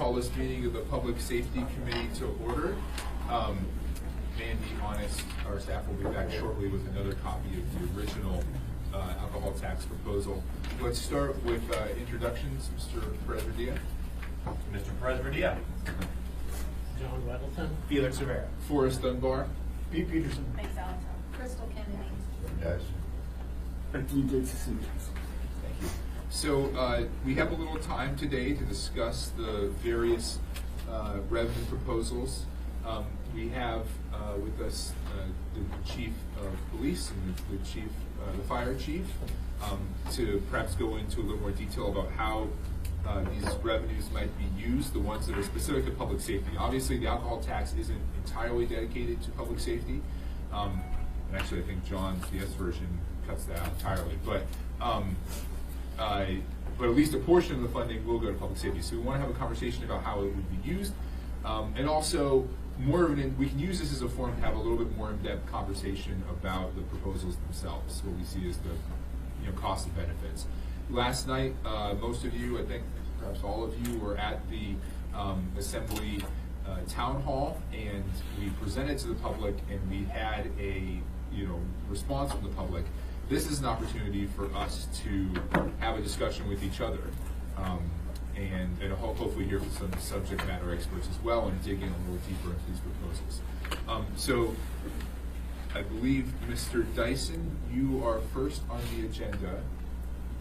call this meeting of the Public Safety Committee to order. Mandy, Honest, our staff will be back shortly with another copy of the original alcohol tax proposal. Let's start with introductions. Mr. Perez-Revilla. Mr. Perez-Revilla. John Weddleton. Felix Rivera. Forrest Dunbar. Pete Peterson. Mike Salazar. Crystal Kennedy. Yes. Anthony Gates. Thank you. So we have a little time today to discuss the various revenue proposals. We have with us the Chief of Police and the Fire Chief to perhaps go into a little more detail about how these revenues might be used, the ones that are specific to public safety. Obviously, the alcohol tax isn't entirely dedicated to public safety. And actually, I think John's DS version cuts that out entirely. But at least a portion of the funding will go to public safety. So we want to have a conversation about how it would be used. And also, we can use this as a forum to have a little bit more in-depth conversation about the proposals themselves, what we see as the cost and benefits. Last night, most of you, I think perhaps all of you, were at the Assembly Town Hall, and we presented to the public, and we had a response from the public. This is an opportunity for us to have a discussion with each other, and hopefully hear from some subject matter experts as well, and dig in a little deeper into these proposals. So I believe, Mr. Dyson, you are first on the agenda.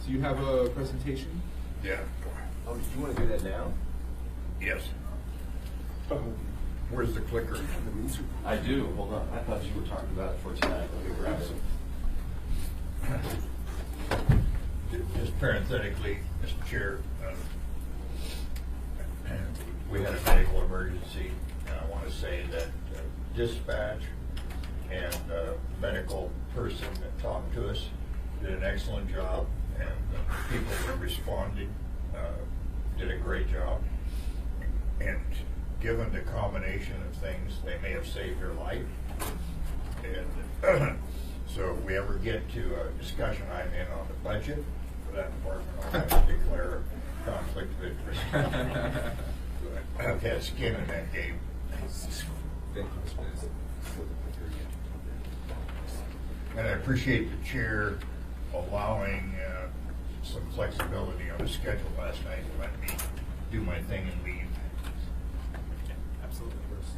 Do you have a presentation? Yeah. Oh, do you want to do that now? Yes. Where's the clicker? I do. Hold on. I thought you were talking about it for tonight. Let me grab it. Just parenthetically, Mr. Chair, we had a medical emergency, and I want to say that dispatch and medical person that talked to us did an excellent job, and the people that responded did a great job. And given the combination of things, they may have saved their life. And so if we ever get to a discussion I'm in on the budget for that department, I'll have to declare a conflict of interest. I've had skin in that game. Thank you, Mr. Dyson. And I appreciate the chair allowing some flexibility on the schedule last night to let me do my thing and leave. Absolutely, first.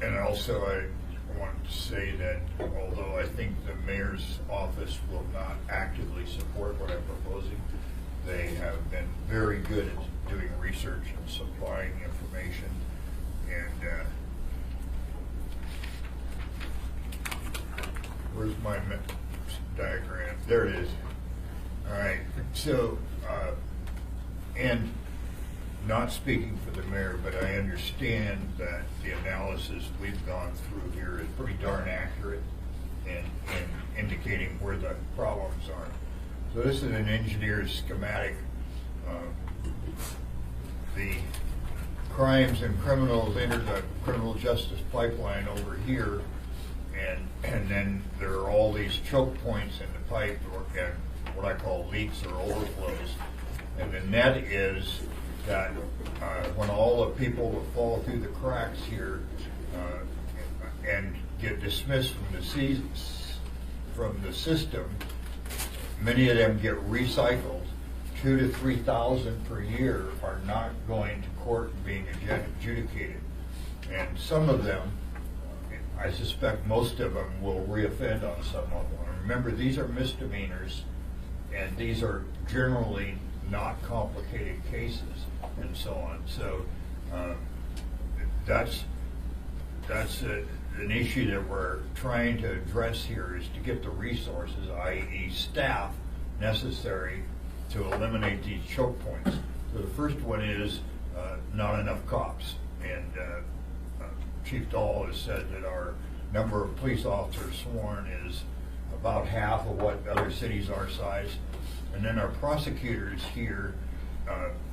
And also, I want to say that although I think the mayor's office will not actively support what I'm proposing, they have been very good at doing research and supplying information. And where's my diagram? There it is. All right. So, and not speaking for the mayor, but I understand that the analysis we've gone through here is pretty darn accurate in indicating where the problems are. So this is an engineer's schematic. The crimes and criminals enter the criminal justice pipeline over here, and then there are all these choke points in the pipe, and what I call leaks or overflows. And the net is that when all the people that fall through the cracks here and get dismissed from the system, many of them get recycled. 2,000 to 3,000 per year are not going to court and being adjudicated. And some of them, I suspect most of them, will reoffend on some level. And remember, these are misdemeanors, and these are generally not complicated cases, and so on. So that's an issue that we're trying to address here, is to get the resources, i.e. staff, necessary to eliminate these choke points. So the first one is not enough cops. And Chief Dahl has said that our number of police officers sworn is about half of what other cities our size. And then our prosecutors here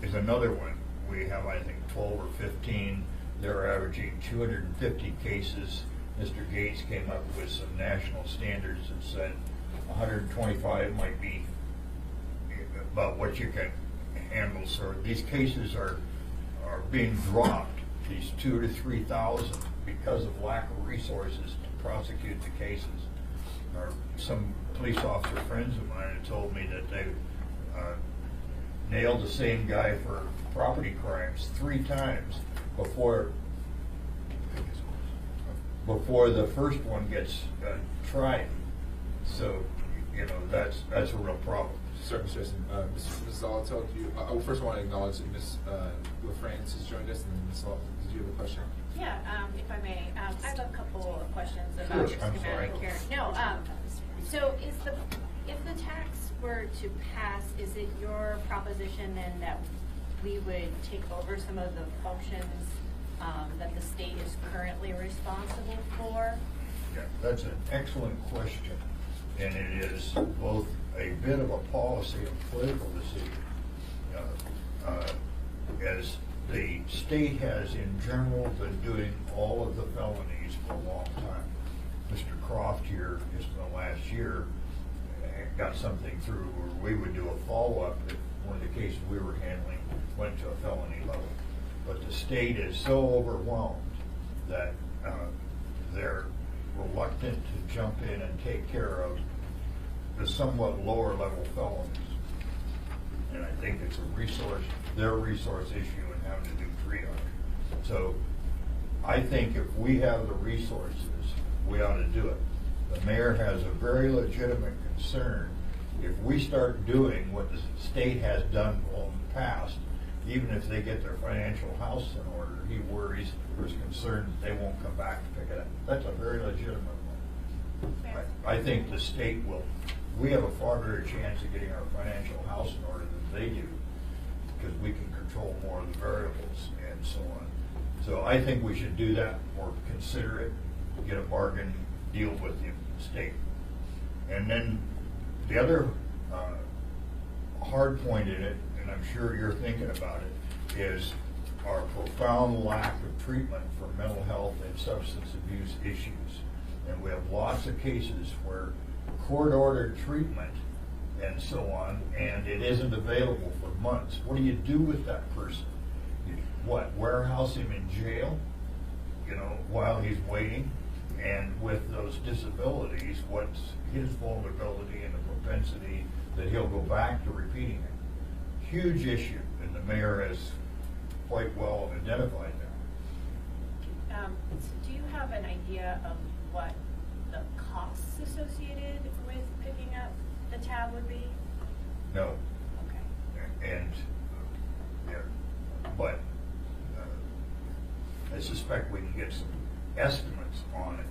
is another one. We have, I think, 12 or 15. They're averaging 250 cases Mr. Gates came up with some national standards that said 125 might be about what you can handle. So these cases are being dropped, these 2,000 to 3,000, because of lack of resources to prosecute the cases. Some police officer friends of mine have told me that they nailed the same guy for property crimes 3 times before the first one gets tried. So, you know, that's a real problem. Certainly, Mr. Justin. Ms. Zolotel, do you, first I want to acknowledge that Ms. LaFrance has joined us, and then Ms. Zolotel, did you have a question? Yeah, if I may, I have a couple of questions about Sure, your I'm schematic sorry. here. No, so if the tax were to pass, is it your proposition then that we would take over some of the functions that the state is currently responsible for? Yeah, that's an excellent question, and it is both a bit of a policy and political decision. As the state has in general been doing all of the felonies for a long time. Mr. Croft here, just in the last year, got something through where we would do a follow-up if one of the cases we were handling went to a felony level. But the state is so overwhelmed that they're reluctant to jump in and take care of the somewhat lower level felonies. And I think it's their resource issue in having to do triage. So I think if we have the resources, we ought to do it. The mayor has a very legitimate concern. If we start doing what the state has done in the past, even if they get their financial house in order, he worries or is concerned that they won't come back to pick it up. That's a very legitimate one. Fair. I think the state will, we have a far greater chance of getting our financial house in order than they do, because we can control more of the variables and so on. So I think we should do that, or consider it, get a bargain deal with the state. And then the other hard point in it, and I'm sure you're thinking about it, is our profound lack of treatment for mental health and substance abuse issues. And we have lots of cases where court-ordered treatment and so on, and it isn't available for months. What do you do with that person? Warehouse him in jail, while he's waiting? And with those disabilities, what's his vulnerability and the propensity that he'll go back to repeating it? Huge issue, and the mayor has quite well identified that. Do you have an idea of what the costs associated with picking up the tab would be? No. Okay. But I suspect we can get some estimates on it.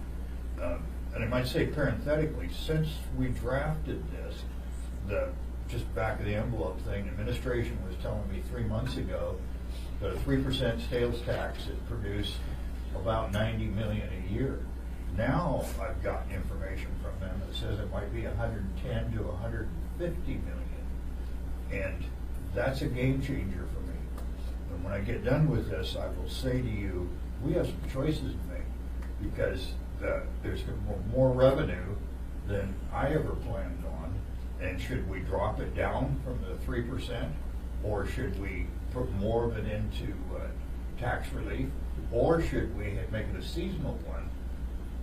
And I might say parenthetically, since we drafted this, just back of the envelope thing, the administration was telling me 3 months ago that a 3% sales tax had produced about $90 million a year. Now I've gotten information from them that says it might be 110 to 150 million. And that's a game changer for me. And when I get done with this, I will say to you, we have some choices to make, because there's more revenue than I ever planned on. And should we drop it down from the 3%, or should we put more of it into tax relief, or should we make it a seasonal one,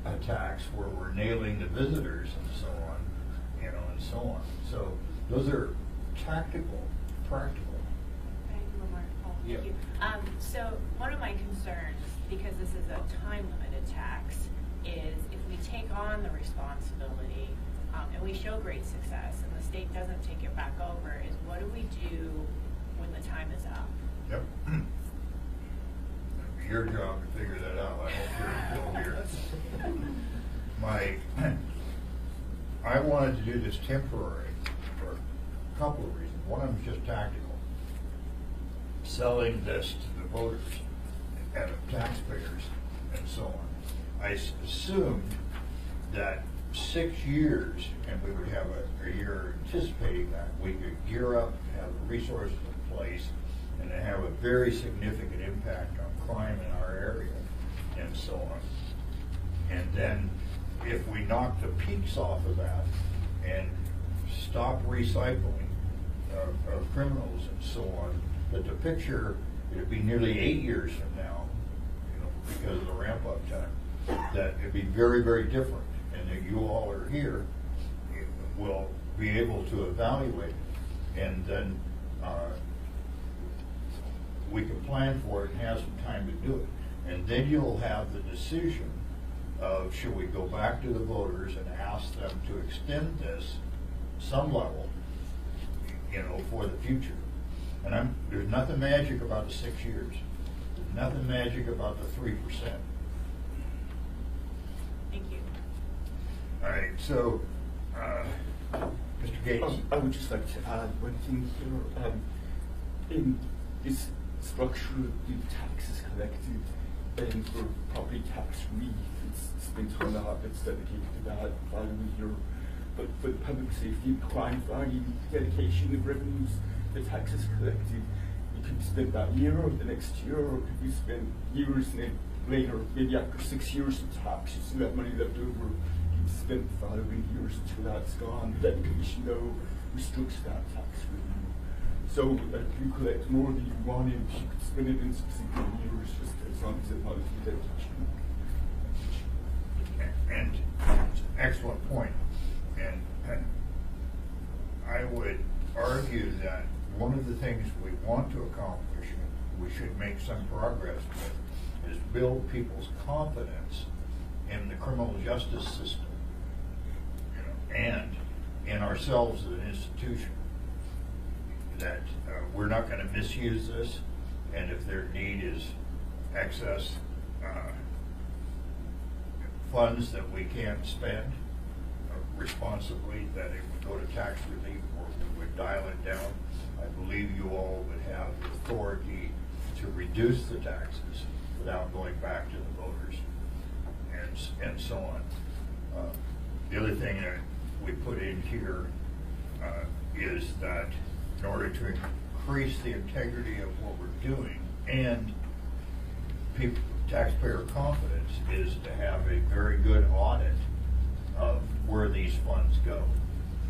a tax where we're nailing the visitors and so on, and so on. So those are tactical, practical. Can I do one more? Oh, thank you. So one of my concerns, because this is a time-limited tax, is if we take on the responsibility and we show great success and the state doesn't take it back over, is what do we do when the time is up? Yep. It'll be your job to figure that out. I hope you're still here. I wanted to do this temporary for a couple of reasons. One of them is just tactical. Selling this to the voters and the taxpayers and so on. I assumed that 6 years, and we would have a year anticipating that, we could gear up, have the resources in place, and to have a very significant impact on crime in our area and so on. And then if we knock the peaks off of that and stop recycling of criminals and so on, that the picture, it'd be nearly 8 years from now, you know, because of the ramp up time, that it'd be very, very different. And that you all are here, will be able to evaluate it. And then we can plan for it and have some time to do it. And then you'll have the decision of should we go back to the voters and ask them to extend this some level, you know, for the future. And there's nothing magic about the 6 years. There's nothing magic about the 3%. Thank you. All right, so, Mr. Gates. I would just like to add one thing here. In this structure of the taxes collected for property tax relief, it's been turned out it's dedicated to that value here. But for the public safety and crime value, dedication of revenues, the taxes collected, you could spend that year or the next year, or could you spend years and then later, maybe after 6 years of tax, you still have money left over. Spent the following years until that's gone. The dedication, though, restricts that tax revenue. So if you collect more than you wanted, you could spend it in subsequent years, just as long as it follows the dedication. And excellent point. And I would argue that one of the things we want to accomplish, and we should make some progress with, is build people's confidence in the criminal justice system, you know, and in ourselves as an institution. That we're not going to misuse this, and if their need is excess funds that we can't spend responsibly, that it would go to tax relief, or we would dial it down. I believe you all would have the authority to reduce the taxes without going back to the voters and so on. The other thing that we put in here is that in order to increase the integrity of what we're doing and taxpayer confidence, is to have a very good audit of where these funds go.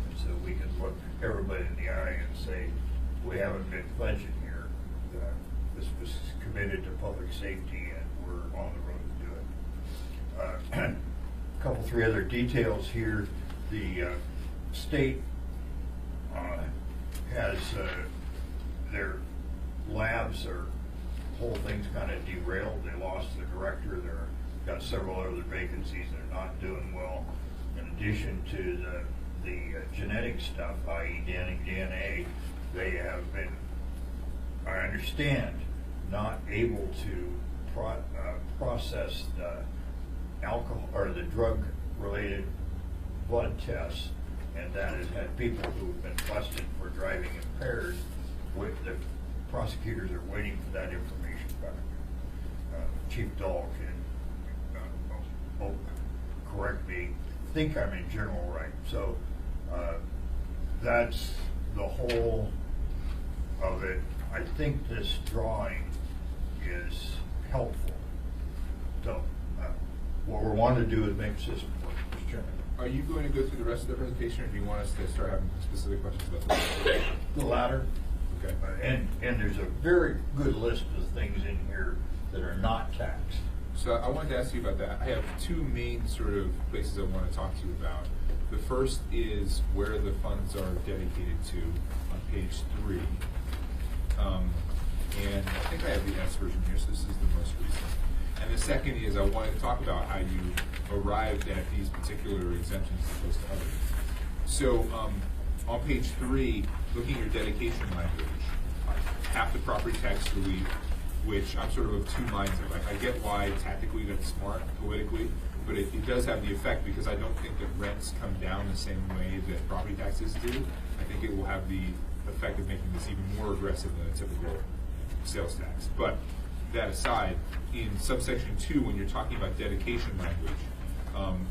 And so we can look everybody in the eye and say, we haven't been pledging here. This was committed to public safety and we're on the road to do it. A couple, three other details here. The state has their labs, the whole thing's kind of derailed. They lost the director. They've got several other vacancies. They're not doing well. In addition to the genetic stuff, i.e. DNA, they have been, I understand, not able to process the alcohol or the drug-related blood tests, and that has had people who have been busted for driving impaired. The prosecutors are waiting for that information back. Chief Dahl can correct me. I think I'm in general right. So that's the whole of it. I think this drawing is helpful. So what we want to do is make the system work, Mr. Chairman. Are you going to go through the rest of the presentation, or do you want us to start having specific questions about this? The latter. Okay. And there's a very good list of things in here that are not taxed. So I wanted to ask you about that. I have two main sort of places I want to talk to you about. The first is where the funds are dedicated to on page 3. And I think I have the S version here, so this is the most recent. And the second is I wanted to talk about how you arrived at these particular exemptions as opposed to others. So on page 3, looking at your dedication language, half the property tax relief, which I'm sort of two minds of. I get why tactically that's smart politically, but it does have the effect, because I don't think that rents come down the same way that property taxes do. I think it will have the effect of making this even more aggressive than a typical sales tax. But that aside, in subsection 2, when you're talking about dedication language,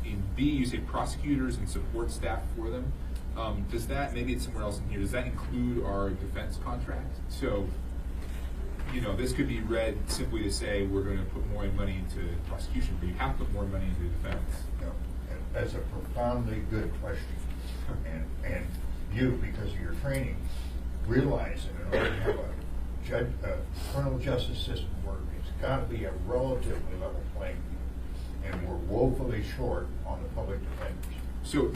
in B you say prosecutors and support staff for them. Does that, maybe it's somewhere else in here, does that include our defense contract? So, you know, this could be read simply to say we're going to put more money into prosecution, but you have to put more money into defense. that's a profoundly good question. And you, because of your training, realize that in order to have a criminal justice system work, it's got to be a relatively level playing field. And we're woefully short on the public defenders. So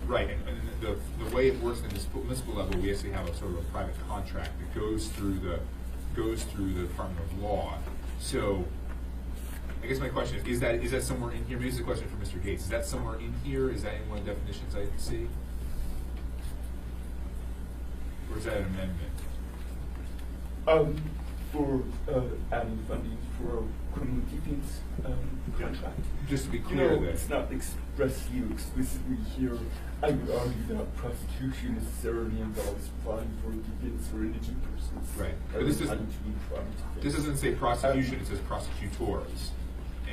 right, and the way it works in the municipal level, we actually have a sort of a private contract that goes through the Department of Law. So I guess my question is that somewhere in here? Maybe it's a question for Mr. Gates. Is that somewhere in here? Is that in one of the definitions I can see? Or is that an amendment? For adding funding for a criminal defense contract. Just to be clear, that it's not expressly or explicitly here. I would argue that prosecution necessarily involves providing for defense for indigent persons. Right, but this doesn't say prosecution. It says prosecutors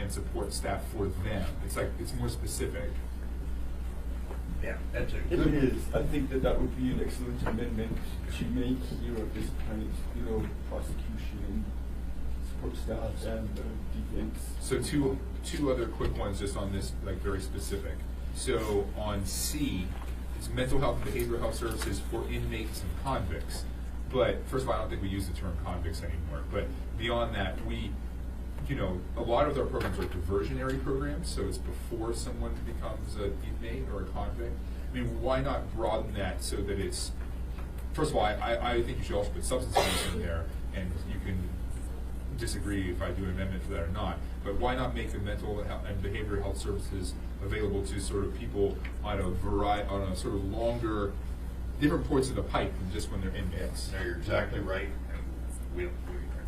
and support staff for them. It's like it's more specific. Yeah, that's a It good. is. I think that would be an excellent amendment to make here at this point, prosecution and support staff and defense. So two other quick ones just on this, like very specific. So on C, it's mental health and behavioral health services for inmates and convicts. But first of all, I don't think we use the term convicts anymore. But beyond that, a lot of our programs are diversionary programs, so it's before someone becomes an inmate or a convict. I mean, why not broaden that so that it's, first of all, I think you should also put substance abuse in there, and you can disagree if I do an amendment for that or not, but why not make the mental health and behavioral health services available to sort of people on a sort of longer, different points of the pipe than just when they're inmates? No, you're exactly right. And we'll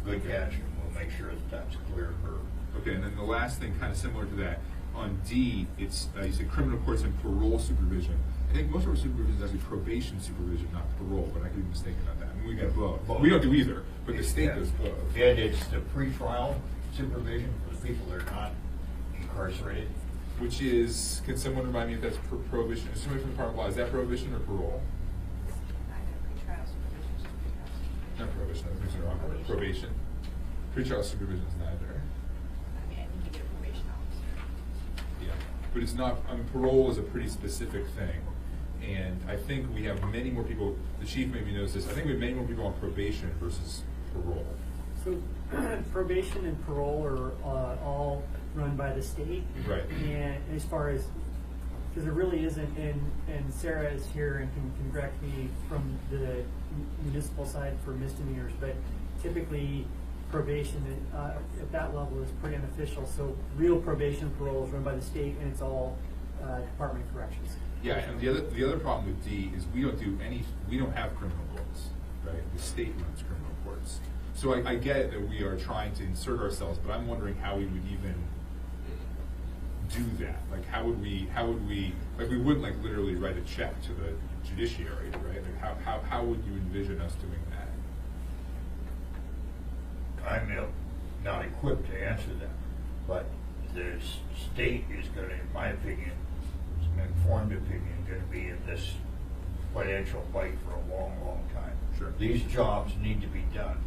good catch, and we'll make sure that that's clear for. Okay, and then the last thing, kind of similar to that, on D, it's you said criminal courts and parole supervision. I think most of our supervision is actually probation supervision, not parole, but I could be mistaken on that. I mean, we got both. We don't do either, but the state does both. And it's the pretrial supervision for the people that are not incarcerated. Which is, can someone remind me if that's prohibition? Is somebody from the Department of Law, is that prohibition or parole? Not prohibition, I think it's wrong. Probation. Pretrial supervision is neither. I mean, I think you get a probation officer. Yeah, but it's not, I mean, parole is a pretty specific thing. And I think we have many more people, the chief maybe knows this, I think we have many more people on probation versus parole. So probation and parole are all run by the state. Right. And as far as, because there really isn't, and Sarah is here and can correct me from the municipal side for misdemeanors, but typically probation at that level is pretty unofficial. So real probation parole is run by the state, and it's all Department of Corrections. Yeah, and the other problem with D is we don't have criminal courts, right? The state runs criminal courts. So I get it that we are trying to insert ourselves, but I'm wondering how we would even do that. Like how would we, like we wouldn't like literally write a check to the judiciary, right? Like how would you envision us doing that? I'm not equipped to answer that, but the state is going to, in my opinion, it's an informed opinion, going to be in this financial fight for a long, long time. Sure. These jobs need to be done,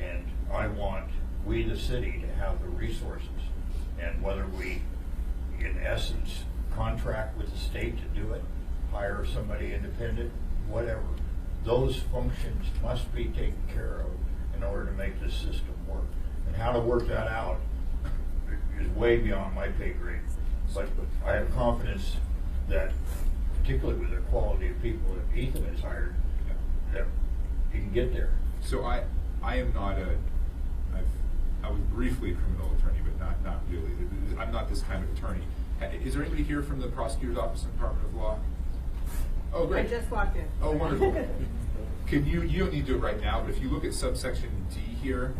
and I want we, the city, to have the resources, and whether we, in essence, contract with the state to do it, hire somebody independent, whatever, those functions must be taken care of in order to make this system work. And how to work that out is way beyond my pay grade. But I have confidence that, particularly with the quality of people that Ethan has hired, that he can get there. So I am not I was briefly a criminal attorney, but not really. I'm not this kind of attorney. Is there anybody here from the prosecutor's office in the Department of Law? Oh, great. I just walked in. Oh, wonderful. Can you don't need to do it right now, but if you look at subsection D here,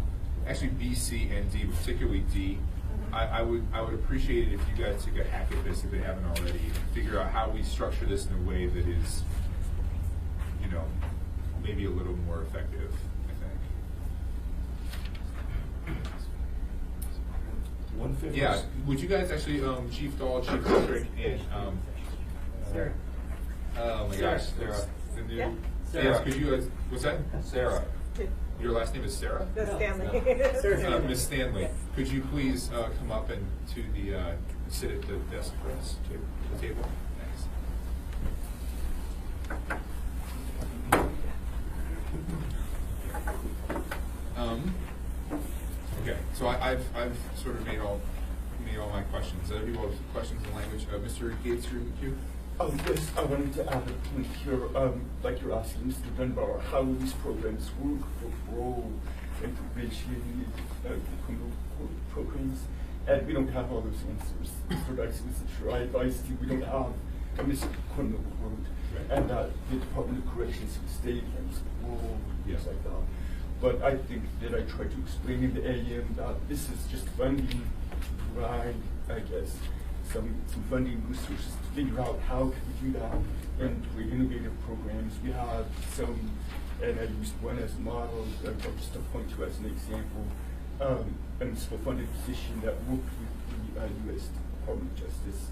actually B, C, and D, but particularly D, I would appreciate it if you guys took a hack at this if they haven't already, and figure out how we structure this in a way that is, maybe a little more effective, I think. 150. Yeah, would you guys actually, Chief Dahl, Chief Patrick, and, Sarah. oh my gosh, Sarah, the new, Yeah. yes, could you guys, what's that? Sarah. Your last name is Sarah? That's Stanley. Miss Stanley, could you please come up and to the sit at the desk for us, to the table? Thanks. Okay, so I've sort of made all my questions. Other people have questions in language. Mr. Gates, you're in the queue. Yes, I wanted to add a point here. Like you're asking Mr. Dunbar, how these programs work for parole and probation, criminal court programs, and we don't have all those answers. Mr. Dyson, Mr. Sure, I advised you we don't have a Mr. Criminal Court, Right. and that the Department of Corrections would stay against parole, Yeah. things like that. But I think that I tried to explain in the AM that this is just funding to provide, I guess, some funding resources to figure out how can we do that and create innovative programs. We have some, and I used one as a model, or just to point to as an example, a municipal funded position that worked with the U.S. Department of Justice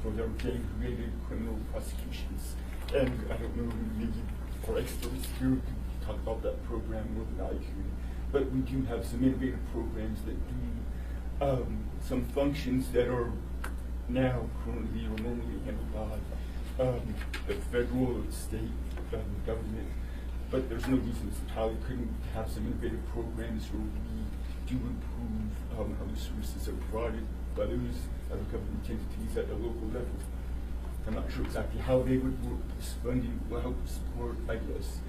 for their gang-related criminal prosecutions. And I don't know, maybe our experts here can talk about that program more than I can, but we do have some innovative programs that do some functions that are now currently or normally handled by the federal or state government. But there's no reason how we couldn't have some innovative programs where we do improve how the services are provided by those other government entities at the local level. I'm not sure exactly how they would work. This funding will help support, I guess,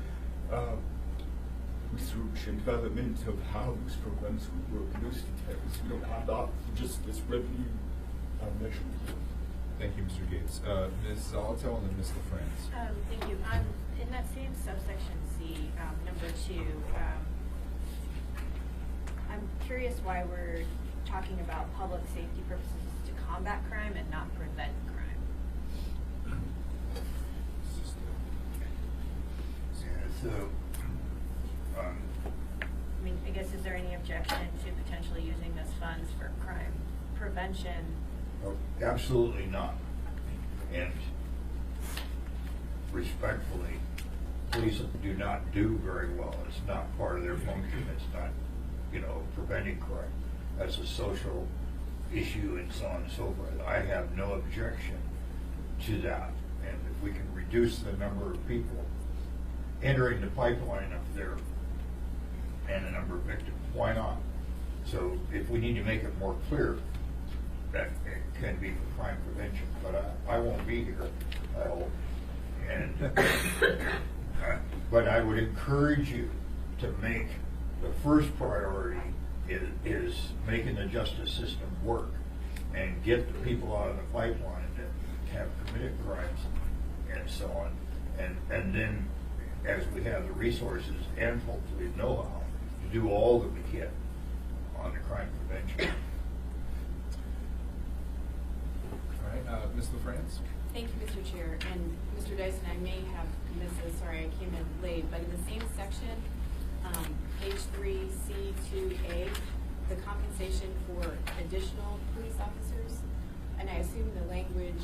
research and development of how those programs would work in those details. We don't have that for just this revenue measurement. Thank you, Mr. Gates. Ms. Zolotel and then Ms. LaFrance. Thank you. In that same subsection C, number 2, I'm curious why we're talking about public safety purposes to combat crime and not prevent crime. Yeah, so, I mean, I guess, is there any objection to potentially using those funds for crime prevention? oh, absolutely not. And respectfully, police do not do very well. It's not part of their function. It's not, preventing crime. That's a social issue and so on and so forth. I have no objection to that. And if we can reduce the number of people entering the pipeline up there and the number of victims, why not? So if we need to make it more clear, that it can be for crime prevention, but I won't be here, I hope. And but I would encourage you to make the first priority is making the justice system work and get the people out of the pipeline that have committed crimes and so on. And then as we have the resources and hopefully know-how to do all that we can on the crime prevention. All right, Ms. LaFrance? Thank you, Mr. Chair. And Mr. Dyson, I may have missed this, sorry, I came in late, but in the same section, page 3C2A, the compensation for additional police officers, and I assume the language,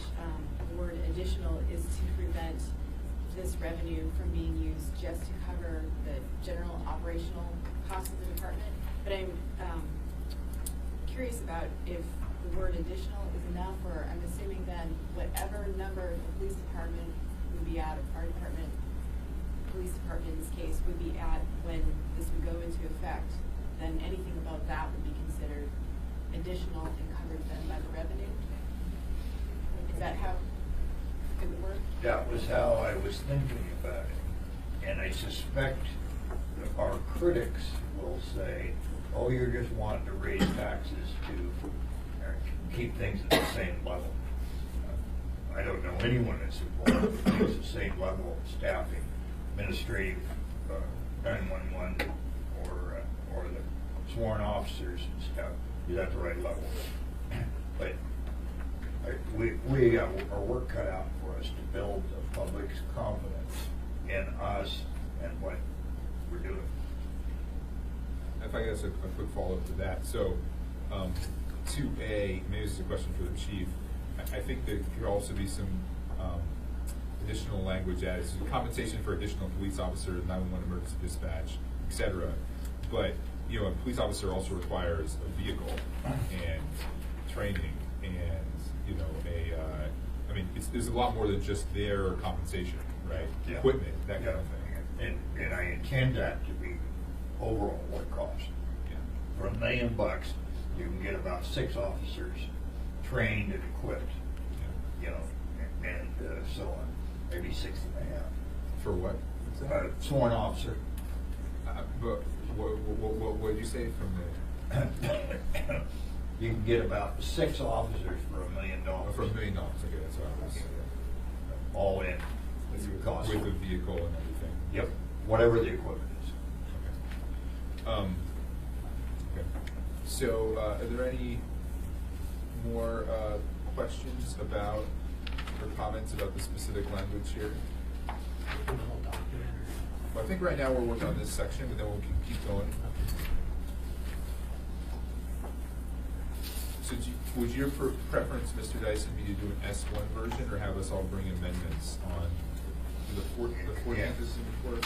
the word additional is to prevent this revenue from being used just to cover the general operational costs of the department. But I'm curious about if the word additional is enough, or I'm assuming then whatever number the police department would be at, or fire department, police department in this case, would be at when this would go into effect, then anything above that would be considered additional and covered then by the revenue? Is that how it would work? That was how I was thinking about it. And I suspect that our critics will say, oh, you're just wanting to raise taxes to keep things at the same level. I don't know anyone that's involved with things at the same level of staffing, administrative, 911, or the sworn officers and stuff is at the right level. But we have our work cut out for us to build the public's confidence in us and what we're doing. If I guess a quick follow-up to that. So, 2A, maybe this is a question for the chief. I think there could also be some additional language as compensation for additional police officers, 911 emergency dispatch, etc. But a police officer also requires a vehicle and training there's a lot more than just their compensation, right? Yeah. Equipment, that kind of thing. And I intend that to be overall what it costs. Yeah. For $1 million, you can get about 6 officers trained and equipped, you know, and so on, maybe 6 and a half. For what? Sworn officer. But what did you say from the? You can get about 6 officers for $1 million. For $1 million, okay, that's what I was. All in. Cost. With the vehicle and everything. Yep, whatever the equipment is. Okay. So, are there any more questions about or comments about the specific language here? The whole document. Well, I think right now we're working on this section, but then we'll keep going. So would your preference, Mr. Dyson, be to do an S1 version or have us all bring amendments on the 14th Yeah. is in course?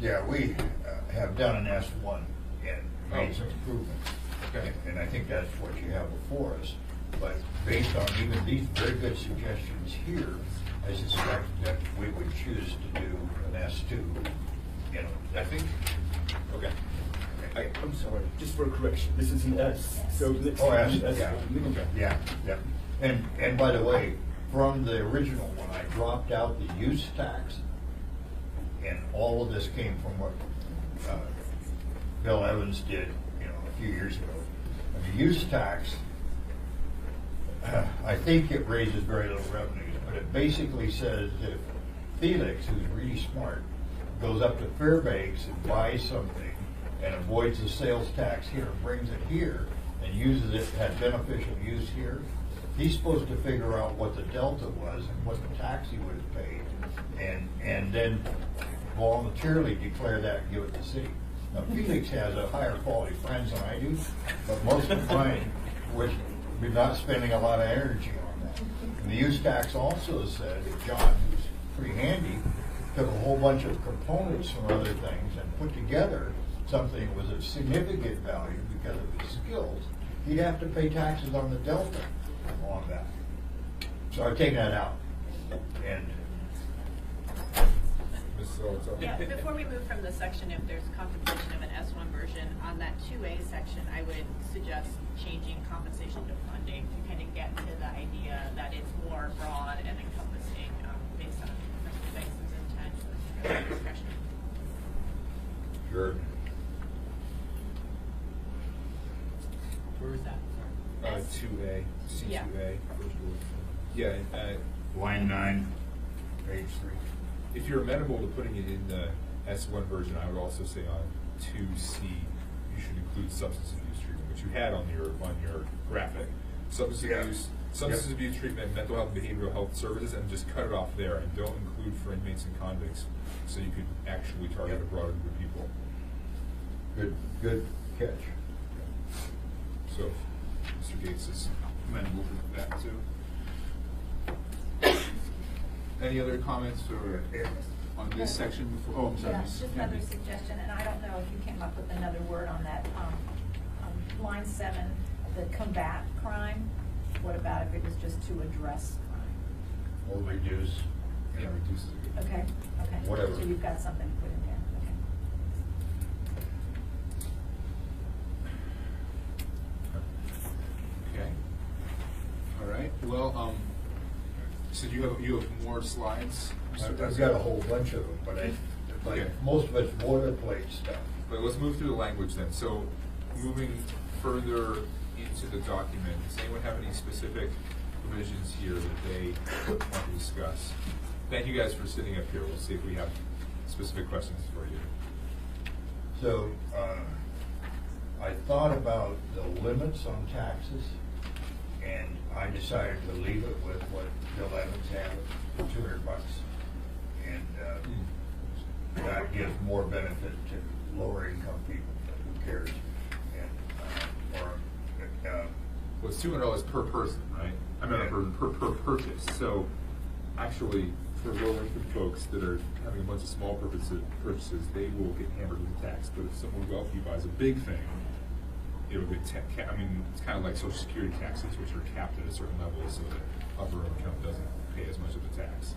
Yeah, we have done an S1 and made some improvements. Okay. And I think that's what you have before us. But based on even these very good suggestions here, I suspect that we would choose to do an S2, you know. I think, okay. I'm sorry, just for a correction, this is an S, so let's Oh, do S, S1. yeah, yeah, yeah. And by the way, from the original one, I dropped out the use tax, and all of this came from what Bill Evans did, you know, a few years ago. And the use tax, I think it raises very little revenues, but it basically says that if Felix, who's really smart, goes up to Fairbanks and buys something and avoids the sales tax here, brings it here, and uses it, had beneficial use here, he's supposed to figure out what the delta was and what the tax he would have paid, and then voluntarily declare that and give it to the city. Now, Felix has a higher quality friends than I do, but most of mine, which we're not spending a lot of energy on that. And the use tax also said that John, who's pretty handy, took a whole bunch of components from other things and put together something that was of significant value because of his skills. He'd have to pay taxes on the delta on that. So I've taken that out. And Mrs. Olitz? Yeah, before we move from the section, if there's contemplation of an S1 version, on that 2A section, I would suggest changing compensation to funding to kind of get to the idea that it's more broad and encompassing based on Mr. Dyson's intent for this discussion. sure. Where was that? 2A, C2A. Yeah. First bullet. Yeah, Line 9, page 3. if you're amenable to putting it in the S1 version, I would also say on 2C, you should include substance abuse treatment, which you had on your graphic. Substance Yeah. abuse, substance Yep. abuse treatment, mental health, and behavioral health services, and just cut it off there, and don't include for inmates and convicts, so you could actually target a Yep. broader group of people. Good catch. So, Mr. Gates is amenable to that too. Any other comments or on this section before? Oh, I'm sorry. Yeah, Mrs. just another Kennedy. suggestion, and I don't know if you came up with another word on that. Line 7, the combat crime, what about if it was just to address crime? Or reduce. Yeah, reduces it. Okay, okay. Whatever. So you've got something put in there, okay. Okay. All right. Well, so you have more slides? Mr. I've President? got a whole bunch of them, but Okay. most of it's boilerplate stuff. But let's move through the language then. So, moving further into the document, does anyone have any specific provisions here that they want to discuss? Thank you guys for sitting up here. We'll see if we have specific questions for you. So, I thought about the limits on taxes, and I decided to leave it with what Bill Evans had, $200. And that gives more benefit to lower income people, but who cares? And, Well, it's $200 per person, right? I mean, per purchase. So, actually, for lower income folks that are having a bunch of small purchases, they will get hammered with tax. But if someone wealthy buys a big thing, it'll get I mean, it's kind of like Social Security taxes, which are capped at a certain level, so that upper income doesn't pay as much of the tax.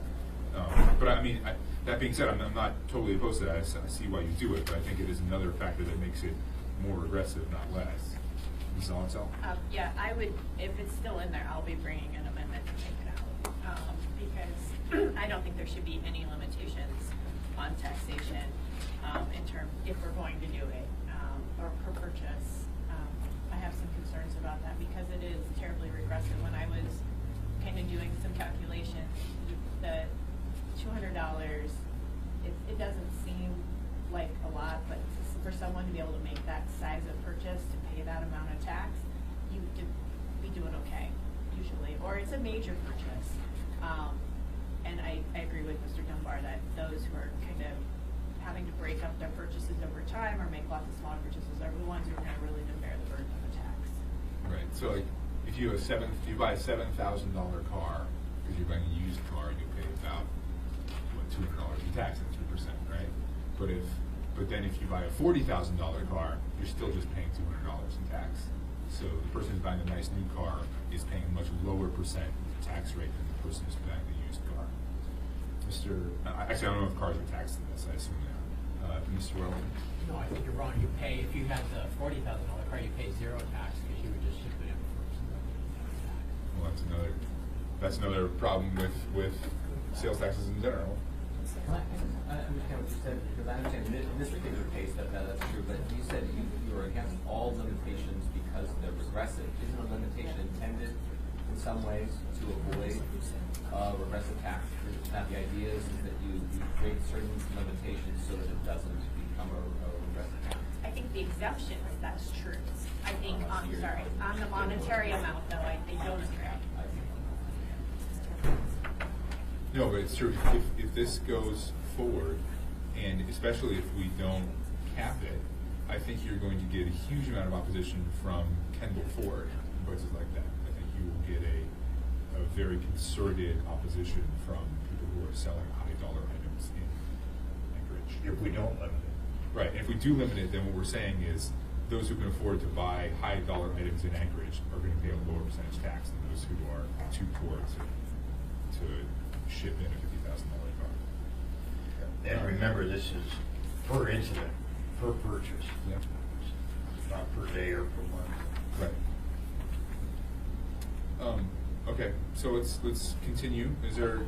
But I mean, that being said, I'm not totally opposed to that. I see why you do it, but I think it is another factor that makes it more regressive, not less. Ms. Allenstall? Yeah, I would, if it's still in there, I'll be bringing an amendment to take it out. Because I don't think there should be any limitations on taxation in term, if we're going to do it, or per purchase. I have some concerns about that because it is terribly regressive. When I was kind of doing some calculations, the $200, it doesn't seem like a lot, but for someone to be able to make that size of purchase, to pay that amount of tax, you would be doing okay, usually, or it's a major purchase. And I agree with Mr. Dunbar that those who are kind of having to break up their purchases over time or make lots of smaller purchases are the ones who are going to really bear the burden of the tax. Right. So like, if you buy a $7,000 car because you're buying a used car, you pay about $200 in tax and 3%, right? But then if you buy a $40,000 car, you're still just paying $200 in tax. So the person who's buying a nice new car is paying a much lower percent tax rate than the person who's buying the used car. Actually, I don't know if cars are taxed in this. I assume they are. Mr. Wellman? No, I think you're wrong. You pay, if you had the $40,000 car, you pay zero tax because you would just ship it in for Well, that's another problem with sales taxes in general. I understand what you said, because I understand in this particular case that's true, but you said you were against all limitations because they're regressive. Isn't a limitation intended in some ways to avoid regressive tax? Not the idea is that you create certain limitations so that it doesn't become a regressive tax. I think the exemptions, that's true. I think, on the monetary amount though, I don't agree. No, but it's true. If this goes forward, and especially if we don't cap it, I think you're going to get a huge amount of opposition from Kendall Ford and places like that. I think you will get a very concerted opposition from people who are selling high dollar items in Anchorage. If we don't limit it. Right. And if we do limit it, then what we're saying is those who can afford to buy high dollar items in Anchorage are going to pay a lower percentage tax than those who are too poor to ship in a $50,000 car. And remember, this is per incident, per purchase. Yeah. It's not per day or per month. Right. Okay, so let's continue. Is there,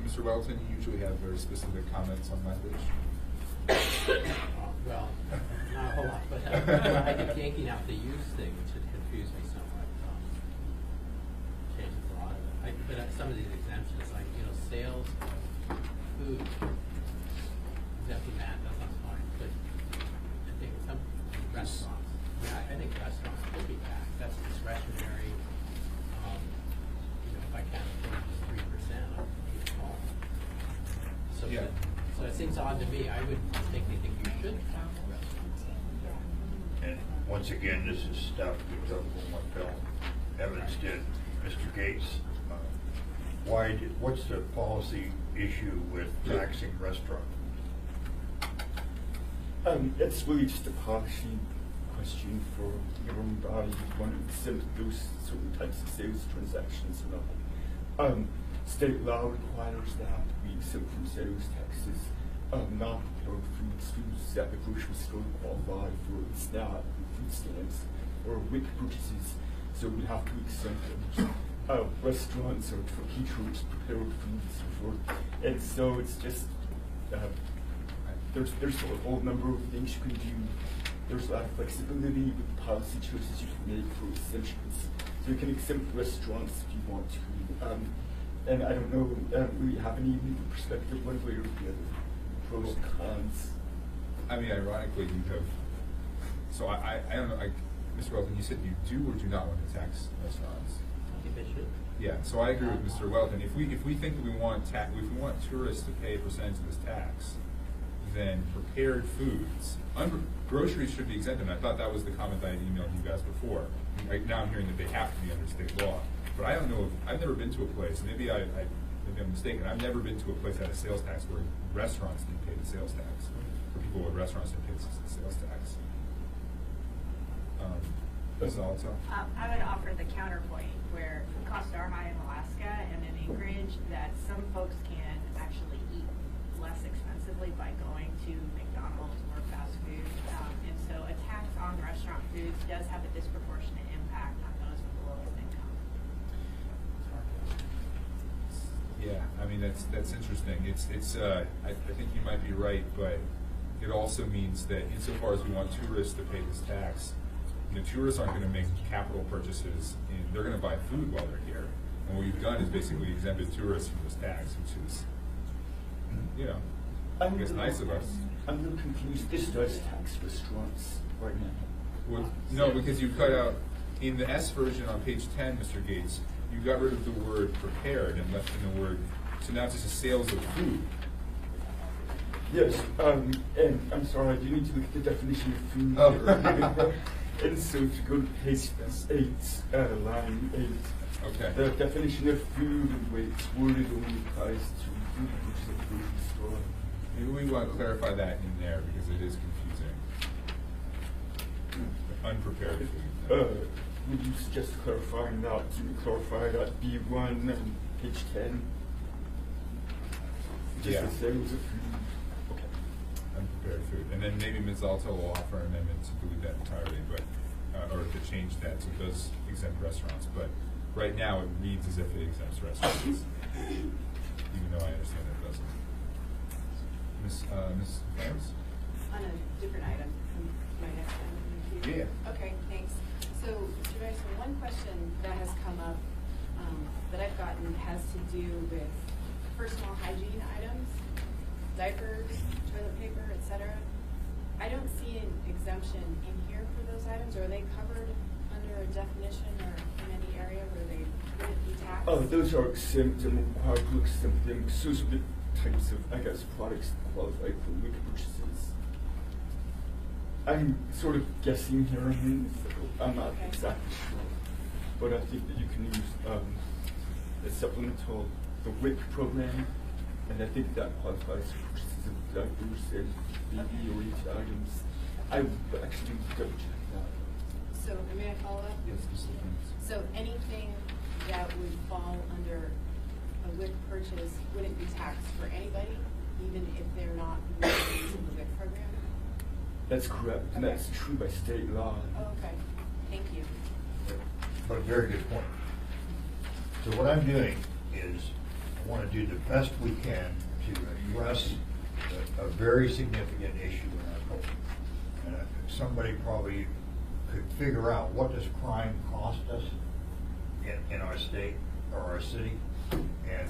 Mr. Welton, you usually have very specific comments on language? Well, not a whole lot, but I think yanking out the use thing, which had confused me somewhat, changes a lot of it. But some of these exemptions, like, sales of food, exempting that sounds fine. But I think some restaurants, I think restaurants could be taxed. That's discretionary. If I can't afford 3%, I'll keep it small. So, Yeah. so it seems odd to me. I would think they think you should tax restaurants. And once again, this is stuff we took from what Bill Evans did. Mr. Gates, what's the policy issue with taxing restaurants? It's really just a policy question for your own body. You want to exempt those certain types of sales transactions or not. State law requires that we exempt from sales taxes non-prepared foods that the grocery store qualify for SNAP food stamps or WIC purchases, so we have to exempt them. Restaurants or caterers, prepared foods, and so forth. And so it's just there's a whole number of things you can do. There's a lot of flexibility with the policy choices you can make for exemptions. So you can exempt restaurants if you want to. And I don't know, we have any legal perspective one way or the other, pros and cons. I mean, ironically, you have. So I don't know. Mr. Welton, you said you do or do not want to tax restaurants? I think they should. Yeah. So I agree with Mr. Welton. If we think that we want tourists to pay a percentage of this tax, then prepared foods, groceries should be exempted. I thought that was the comment I had emailed you guys before. Right now, I'm hearing that they have to be under state law. But I don't know. I've never been to a place. Maybe I'm mistaken. I've never been to a place that had a sales tax where restaurants didn't pay the sales tax. For people with restaurants that pay the sales tax. Ms. Alto? I would offer the counterpoint where costs are high in Alaska and in Anchorage, that some folks can actually eat less expensively by going to McDonald's or fast food. And so a tax on restaurant foods does have a disproportionate impact on those with the lowest income. Yeah, I mean, that's interesting. I think you might be right, but it also means that insofar as we want tourists to pay this tax, tourists aren't going to make capital purchases, and they're going to buy food while they're here. And what we've done is basically exempted tourists from this tax, which is, I guess nice of us. I'm a little confused. This does tax restaurants right now. Well, no, because you cut out, in the S version on page 10, Mr. Gates, you got rid of the word prepared and left in the word, so now it's just a sales of food. Yes, and I'm sorry, I do need to look at the definition of food. Oh. And so if you go to page 8, line 8, Okay. the definition of food and the way it's worded only applies to food which is a grocery store. Maybe we want to clarify that in there because it is confusing. Unprepared food. Would you suggest clarifying that? Do you clarify that B1 and page 10? Just Yeah. the sales of food. Okay. Unprepared food. And then maybe Ms. Alto will offer an amendment to delete that entirely, but, or to change that so it does exempt restaurants. But right now it reads as if it exempts restaurants, even though I understand that it doesn't. Ms. Clarence? On a different item, my next item. Yeah. Okay, thanks. So, Mr. Rice, one question that has come up that I've gotten has to do with personal hygiene items, diapers, toilet paper, etc. I don't see an exemption in here for those items. Are they covered under a definition or in any area where they wouldn't be taxed? Those are exempt and required to exempt them. Those are the types of, I guess, products that qualify for liquor purchases. I'm sort of guessing here, so I'm not Okay. exactly sure. But I think that you can use the supplemental, the WIC program, and I think that qualifies for purchases of diapers and baby or each items. I would actually double check that. So, may I follow up? Yes, Ms. Clarence. So anything that would fall under a WIC purchase wouldn't be taxed for anybody, even if they're not using the WIC program? That's correct, and Okay. that's true by state law. Oh, okay, thank you. But a very good point. So what I'm doing is, I want to do the best we can to address a very significant issue in our culture. And somebody probably could figure out, what does crime cost us in our state or our city? And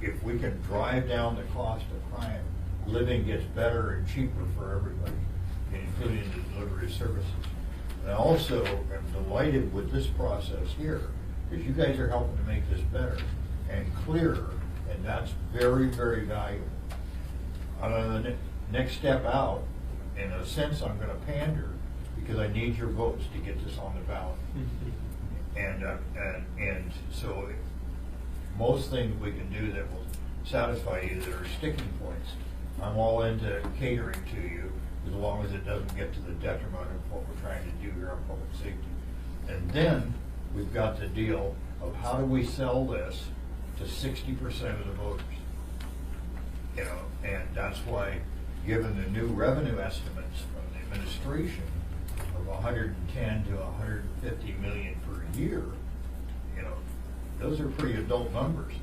if we can drive down the cost of crime, living gets better and cheaper for everybody, including the delivery of services. And I also am delighted with this process here, because you guys are helping to make this better and clearer, and that's very, very valuable. On the next step out, in a sense, I'm going to pander, because I need your votes to get this on the ballot. And so most things we can do that will satisfy you that are sticking points, I'm all into catering to you, as long as it doesn't get to the detriment of what we're trying to do here on public safety. And then we've got the deal of, how do we sell this to 60% of the voters? And that's why, given the new revenue estimates from the administration of 110 to 150 million per year, those are pretty adult numbers.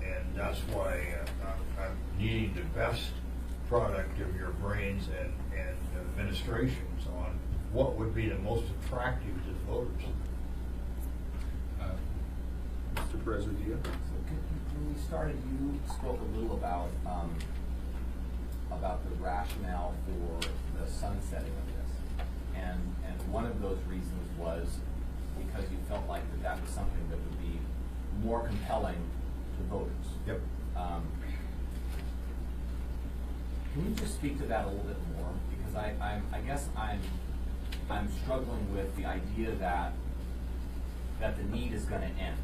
And that's why I'm needing the best product of your brains and administrations on what would be the most attractive to the voters. Mr. Perez-Rodilla? When we started, you spoke a little about the rationale for the sunsetting of this, and one of those reasons was because you felt like that was something that would be more compelling to voters. Yep. Can you just speak to that a little bit more? Because I guess I'm struggling with the idea that the need is going to end,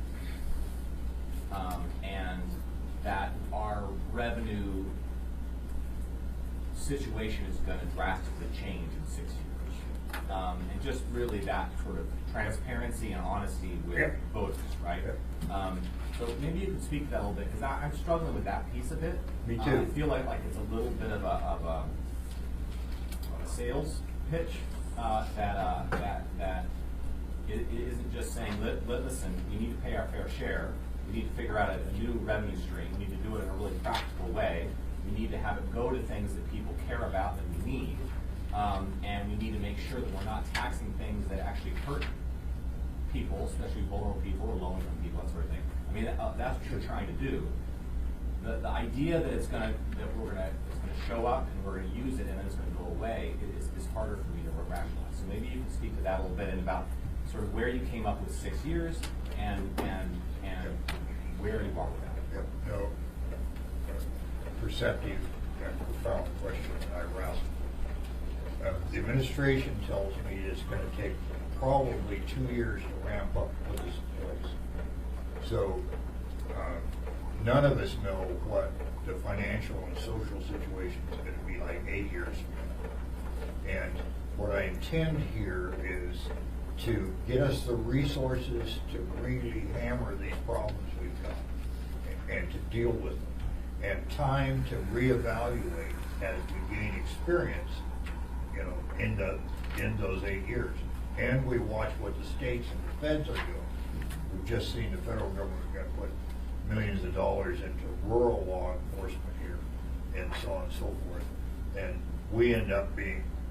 and that our revenue situation is going to drastically change in 6 years. and just really that sort of transparency and honesty with Yeah. voters, right? So maybe you could speak to that a little bit, because I'm struggling with that piece of it. Me too. I feel like it's a little bit of a sales pitch, that it isn't just saying, listen, we need to pay our fair share, we need to figure out a new revenue stream, we need to do it in a really practical way, we need to have it go to things that people care about that we need, and we need to make sure that we're not taxing things that actually hurt people, especially vulnerable people or low-income people, that sort of thing. I mean, that's what you're trying to do. The idea that it's gonna show up and we're gonna use it and then it's gonna go away is harder for me to rationalize. So maybe you can speak to that a little bit and about sort of where you came up with 6 years and where you are with that. Yep, no, perceptive and profound question that I raised. The administration tells me it's going to take probably 2 years to ramp up to put this in place. So none of us know what the financial and social situation is going to be like 8 years from now. And what I intend here is to get us the resources to really hammer these problems we've got and to deal with them, and time to reevaluate as we gain experience, in those 8 years. And we watch what the states and the feds are doing. We've just seen the federal government got to put millions of dollars into rural law enforcement here, and so on and so forth. And we end up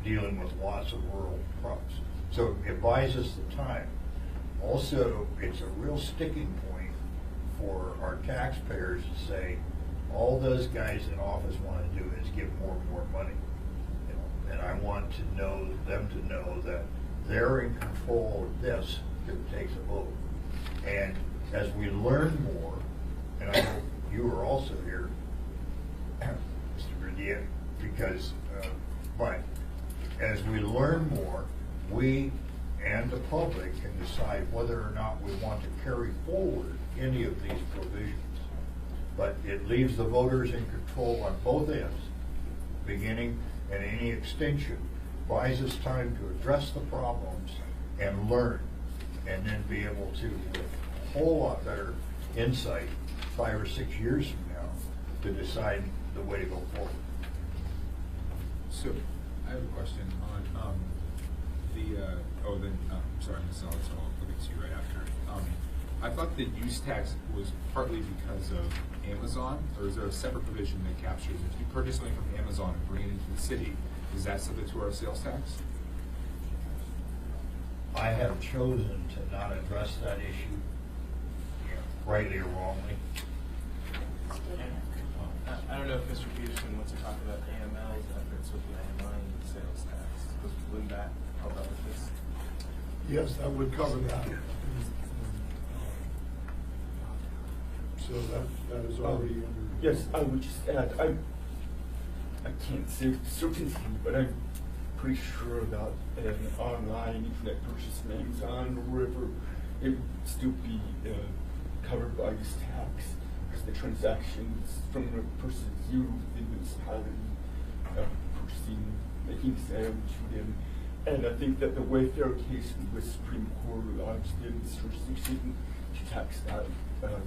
dealing with lots of rural problems. So it buys us the time. Also, it's a real sticking point for our taxpayers to say, all those guys in office want to do is give more and more money. And I want them to know that they're in control of this if it takes a vote. And as we learn more, and I hope you are also here, Mr. Verdier, because, but as we learn more, we and the public can decide whether or not we want to carry forward any of these provisions. But it leaves the voters in control on both ends, beginning and any extension, buys us time to address the problems and learn, and then be able to, with a whole lot better insight 5 or 6 years from now, to decide the way to go forward. So, I have a question on sorry, Ms. Ellis, I'll get to you right after. I thought the use tax was partly because of Amazon, or is there a separate provision that captures if you purchase something from Amazon and bring it into the city, is that subject to our sales tax? I have chosen to not address that issue, rightly or wrongly. I don't know if Mr. Peterson wants to talk about AML's efforts with the online sales tax. Would that help out with this? Yes, that would cover that. So that is already under. Yes, I would just add, I can't say with certainty, but I'm pretty sure that an online internet purchase from Amazon or wherever, it would still be covered by this tax, because the transactions from a person you, the municipality, purchasing, making sale to them. And I think that the Wayfair case with the Supreme Court allows them this jurisdiction to tax that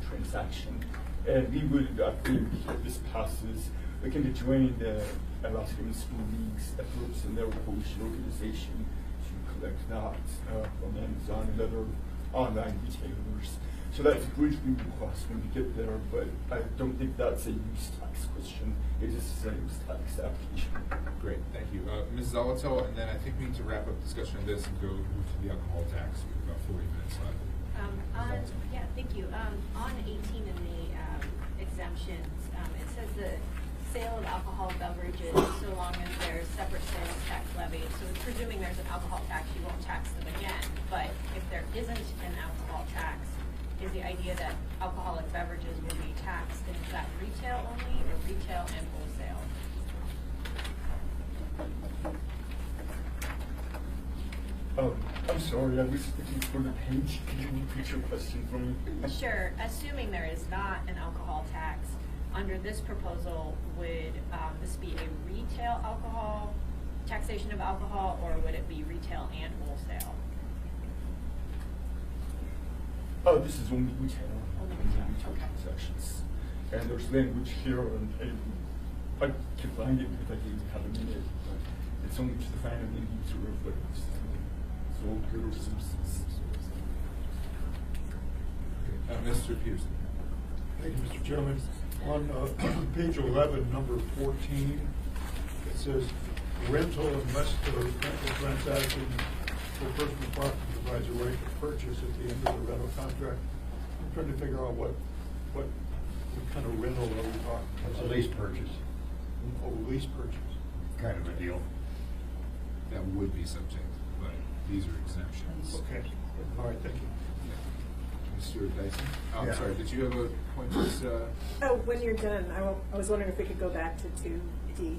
transaction. And we would, I think, if this passes, looking to join the Alaska Municipal League's efforts and their coalition organization to collect that from Amazon and other online retailers. So that's a bridge we will cross when we get there, but I don't think that's a use tax question. It is a use tax application. Great, thank you. Ms. Zoloto, and then I think we need to wrap up discussion of this and move to the alcohol tax. We have about 40 minutes left. Yeah, thank you. On 18 in the exemptions, it says the sale of alcohol beverages, so long as there's separate sales tax levied. So presuming there's an alcohol tax, you won't tax them again. But if there isn't an alcohol tax, is the idea that alcoholic beverages will be taxed, and is that retail only or retail and wholesale? I'm sorry, I was looking for the page. Could you repeat your question for me? Sure. Assuming there is not an alcohol tax, under this proposal, would this be a retail alcohol taxation of alcohol, or would it be retail and wholesale? Oh, this is only retail. Only Only retail, retail okay. transactions. And there's language here, and I can find it if I didn't have a minute. But it's only to the final end user of what it's sold goods. Mr. Pearson. Thank you, Mr. Chairman. On page 11, number 14, it says rental unless the rental transaction for personal property provides a right to purchase at the end of the rental contract. I'm trying to figure out what kind of rental are we talking It's about? a lease purchase, Oh, lease purchase. kind of a deal. That would be subject, but these are exemptions. Okay, all right, thank you. Mr. Dyson? I'm Yeah. sorry, did you have a point? Oh, when you're done, I was wondering if we could go back to 2D.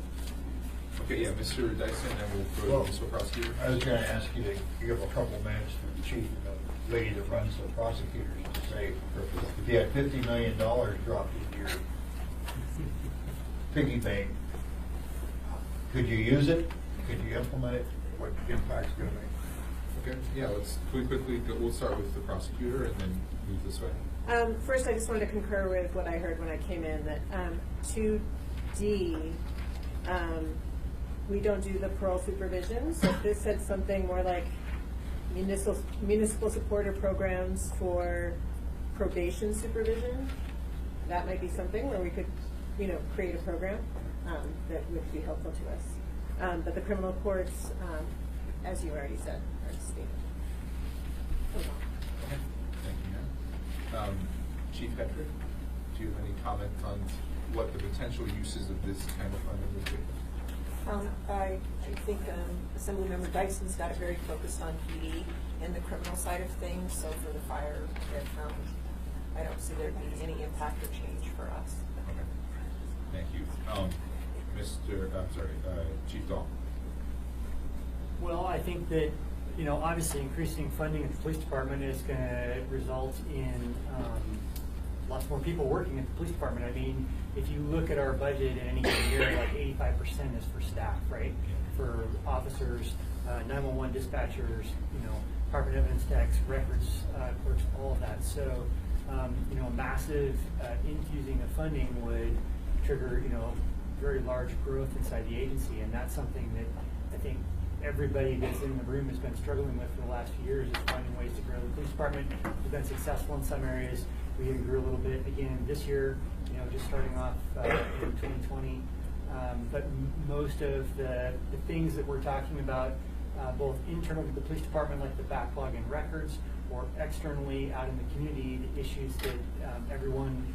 Okay, yeah, Mr. Dyson, and we'll go Well, to Mr. Prosecutor. I was going to ask you to give a couple minutes for the chief and the lady that runs the prosecutors to say, if you had $50 million dropped into your piggy bank, could you use it? Could you implement it? What impact's going to make? Okay, yeah, can we quickly go, we'll start with the prosecutor and then move this way. First, I just wanted to concur with what I heard when I came in, that 2D, we don't do the parole supervision. So if this said something more like municipal supporter programs for probation supervision, that might be something where we could, create a program that would be helpful to us. But the criminal courts, as you already said, are state. Okay, thank you, ma'am. Chief Petrick, do you have any comment on what the potential uses of this kind of funding would be? I think Assemblymember Dyson's got it very focused on PD and the criminal side of things, so for the fire, I don't see there being any impact or change for us. Okay, thank you. Chief Dahl. Well, I think that, obviously increasing funding at the police department is going to result in lots more people working at the police department. I mean, if you look at our budget in any given year, like 85% is for staff, right? For officers, 911 dispatchers, Department of Evidence techs, records clerks, all of that. So, a massive infusing of funding would trigger, very large growth inside the agency, and that's something that I think everybody that's in the room has been struggling with for the last few years, is finding ways to grow the police department. We've been successful in some areas. We grew a little bit again this year, just starting off in 2020. But most of the things that we're talking about, both internal to the police department, like the backlog in records, or externally out in the community, the issues that everyone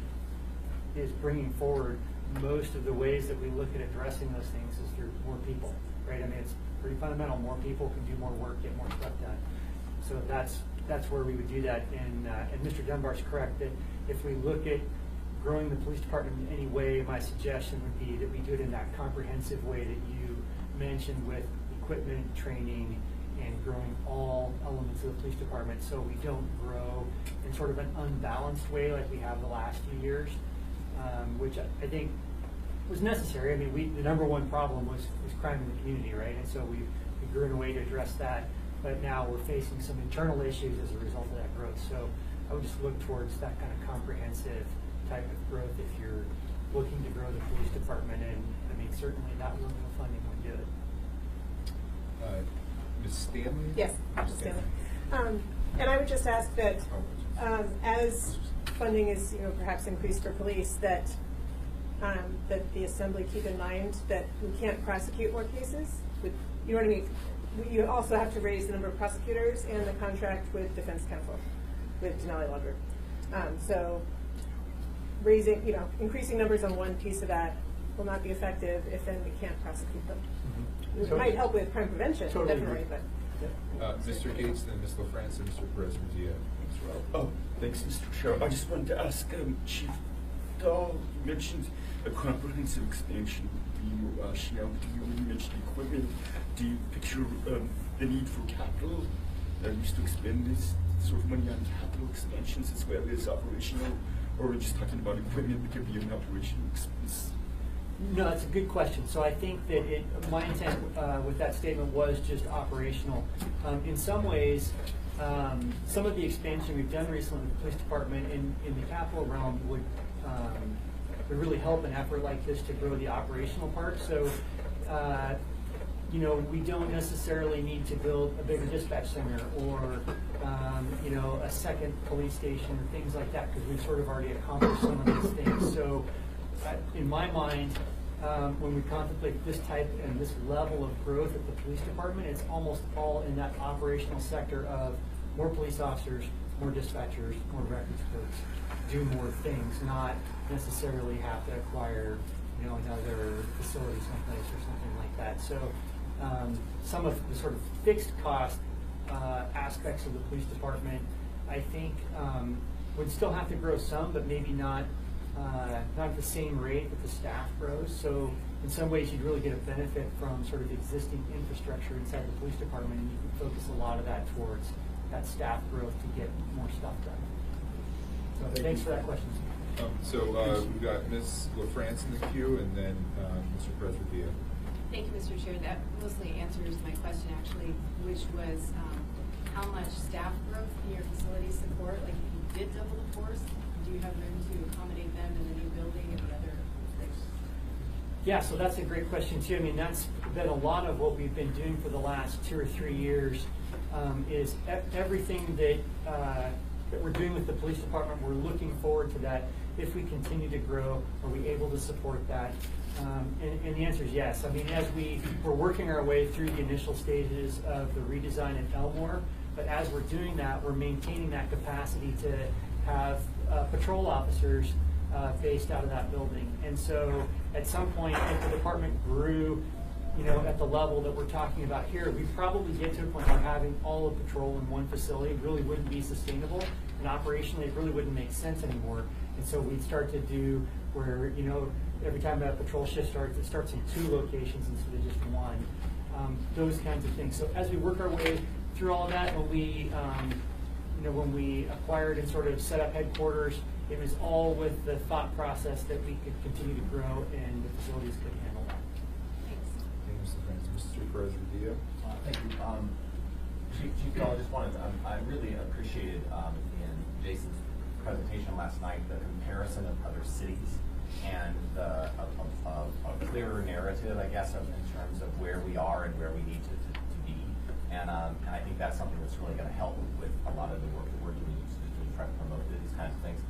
is bringing forward, most of the ways that we look at addressing those things is through more people, right? I mean, it's pretty fundamental. More people can do more work, get more stuff done. So that's where we would do that. And Mr. Dunbar's correct that if we look at growing the police department in any way, my suggestion would be that we do it in that comprehensive way that you mentioned, with equipment, training, and growing all elements of the police department, so we don't grow in sort of an unbalanced way like we have the last few years, which I think was necessary. I mean, the number one problem was crime in the community, right? And so we grew in a way to address that, but now we're facing some internal issues as a result of that growth. So I would just look towards that kind of comprehensive type of growth if you're looking to grow the police department, and I mean, certainly that level of funding would do it. Ms. Stanley? Yes, Mr. Stanley. And I would just ask that as funding is, perhaps increased for police, that the assembly keep in mind that we can't prosecute more cases. You know what I mean? You also have to raise the number of prosecutors and the contract with defense counsel, with Denali Law Group. So raising, increasing numbers on one piece of that will not be effective if then we can't prosecute them. It might help with crime prevention, Totally definitely, agree. but. Mr. Gates, then Ms. LaFrance, and Mr. Perez-Murdia as well. Oh, thanks, Mr. Chair. I just wanted to ask Chief Dahl, you mentioned a comprehensive expansion would be more rationale. When you mentioned equipment, do you picture the need for capital? Used to expend this sort of money on capital expansions as well as operational, or are we just talking about equipment that could be an operational expense? No, that's a good question. So I think that my intent with that statement was just operational. In some ways, some of the expansion we've done recently with the police department in the capital realm would really help an effort like this to grow the operational part. So, you know, we don't necessarily need to build a bigger dispatch center or, you know, a second police station or things like that, because we've sort of already accomplished some of these things. So, in my mind, when we contemplate this type and this level of growth at the police department, it's almost all in that operational sector of more police officers, more dispatchers, more records clerks, do more things, not necessarily have to acquire, you know, another facility someplace or something like that. So some of the sort of fixed cost aspects of the police department, I think, would still have to grow some, but maybe not at the same rate that the staff grows. So in some ways, you'd really get a benefit from sort of existing infrastructure inside the police department, and you can focus a lot of that towards that staff growth to get more stuff done. So thanks for that question. We've got Ms. LaFrance in the queue, and then Mr. Presbithia. Thank you, Mr. Chair. That mostly answers my question, actually, which was how much staff growth can your facility support? Like, if you did double the force, do you have room to accommodate them in the new building and the other things? Yeah, so that's a great question too. I mean, that's been a lot of what we've been doing for the last 2 or 3 years. Is everything that we're doing with the police department, we're looking forward to that. If we continue to grow, are we able to support that? And the answer is yes. I mean, as we're working our way through the initial stages of the redesign in Elmore, but as we're doing that, we're maintaining that capacity to have patrol officers based out of that building. And so at some point, if the department grew, you know, at the level that we're talking about here, we'd probably get to a point where having all of patrol in one facility really wouldn't be sustainable, and operationally it really wouldn't make sense anymore. And so we'd start to do where, you know, every time a patrol shift starts, it starts in 2 locations instead of just 1. Those kinds of things. So as we work our way through all of that, when we, you know, when we acquired and sort of set up headquarters, it was all with the thought process that we could continue to grow and the facilities could handle that. Mr. Presbithia. Thank you. Chief Bell, I just wanted to, I really appreciated in Jason's presentation last night the comparison of other cities and a clearer narrative, I guess, in terms of where we are and where we need to be. And I think that's something that's really going to help with a lot of the work that we're doing to try to promote these kinds of things.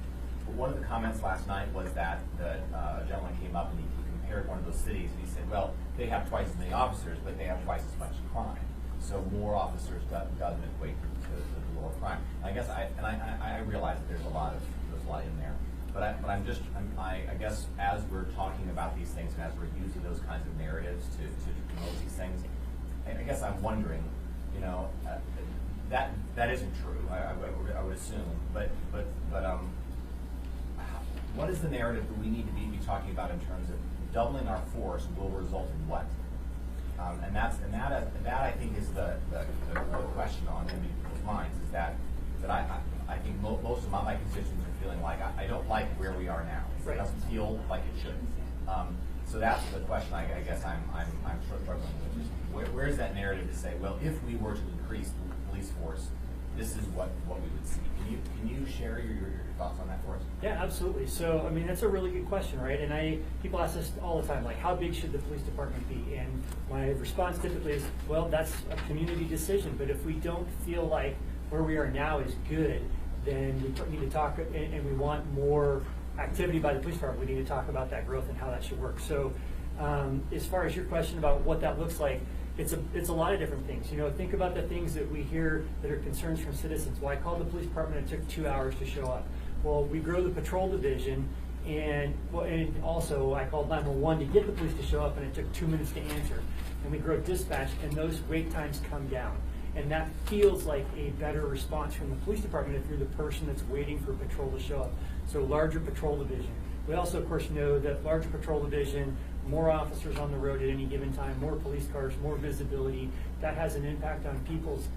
But one of the comments last night was that a gentleman came up and he compared one of those cities and he said, well, they have twice as many officers, but they have twice as much crime. So more officers doesn't equate to the lower crime. I guess I realize that there's a lot in there. But I guess as we're talking about these things and as we're using those kinds of narratives to promote these things, I guess I'm wondering, you know, that isn't true. I would assume, but what is the narrative that we need to be talking about in terms of doubling our force will result in what? And that I think is the question on many people's minds, is that I think most of my constituents are feeling like I don't like where we are now. It doesn't feel like it should. So that's the question I guess I'm struggling with. Where's that narrative to say, well, if we were to increase the police force, this is what we would see. Can you share your thoughts on that for us? Yeah, absolutely. So, I mean, that's a really good question, right? And people ask us all the time, like, how big should the police department be? And my response typically is, well, that's a community decision. But if we don't feel like where we are now is good, then we need to talk, and we want more activity by the police department. We need to talk about that growth and how that should work. So, as far as your question about what that looks like, it's a lot of different things. You know, think about the things that we hear that are concerns from citizens. Well, I called the police department, it took 2 hours to show up. Well, we grow the patrol division, and also I called 911 to get the police to show up, and it took 2 minutes to answer. And we grow dispatch, and those wait times come down. And that feels like a better response from the police department if you're the person that's waiting for patrol to show up. So larger patrol division. We also, of course, know that larger patrol division, more officers on the road at any given time, more police cars, more visibility. That has an impact on people's